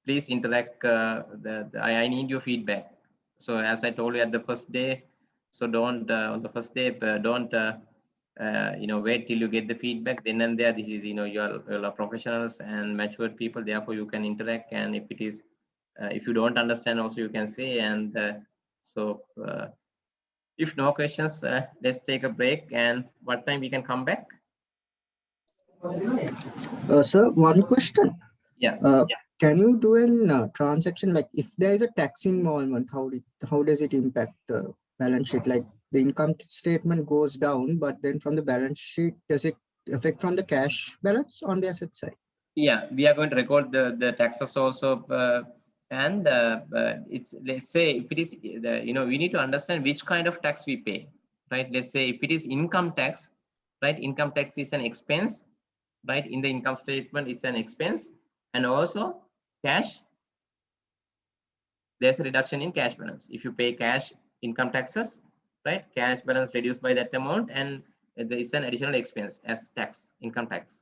Please interact. I need your feedback. So as I told you at the first day, so don't on the first day don't wait till you get the feedback. Then and there, this is you are professionals and matured people. Therefore, you can interact. And if it is if you don't understand, also you can say. And if no questions, let's take a break. And what time we can come back? Sir, one question. Yeah. Can you do a transaction like if there is a tax involvement, how does it impact the balance sheet? Like the income statement goes down, but then from the balance sheet, does it affect from the cash balance on the asset side? Yeah, we are going to record the taxes also, and it's, let's say if it is we need to understand which kind of tax we pay, right? Let's say if it is income tax, right? Income tax is an expense, right? In the income statement, it's an expense, and also cash. There's a reduction in cash balance. If you pay cash income taxes, right? Cash balance reduced by that amount, and there is an additional expense as tax, income tax.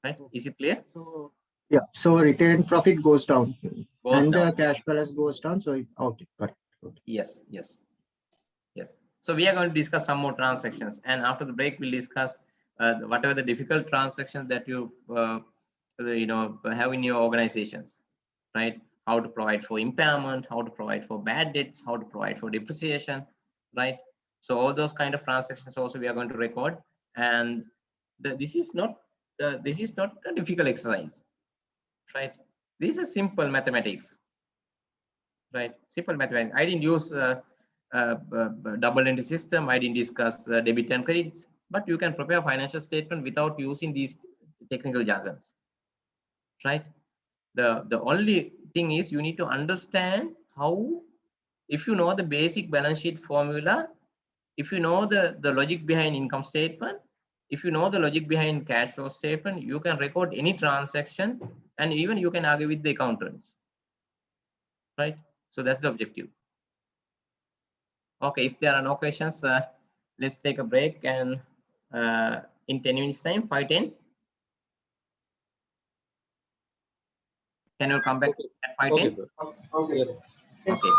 Right? Is it clear? So yeah, so retained profit goes down, Goes down. the cash balance goes down. So okay, got it. Okay. Yes. So we are going to discuss some more transactions, and after the break, we'll discuss whatever the difficult transactions that you have in your organizations, right? How to provide for impairment, how to provide for bad debts, how to provide for depreciation, right? So all those kind of transactions also we are going to record, and this is not a difficult exercise, right? This is simple mathematics, right? Simple mathematics. I didn't use double entry system. I didn't discuss debit and credits, but you can prepare financial statement without using these technical jargons, right? The only thing is you need to understand how, if you know the basic balance sheet formula, if you know the logic behind income statement, if you know the logic behind cash flow statement, you can record any transaction, and even you can argue with the accountants, right? So that's the objective. Okay, if there are no questions, let's take a break, and in 10 minutes time, 5:10. Can you come back at 5:10? Okay. Okay.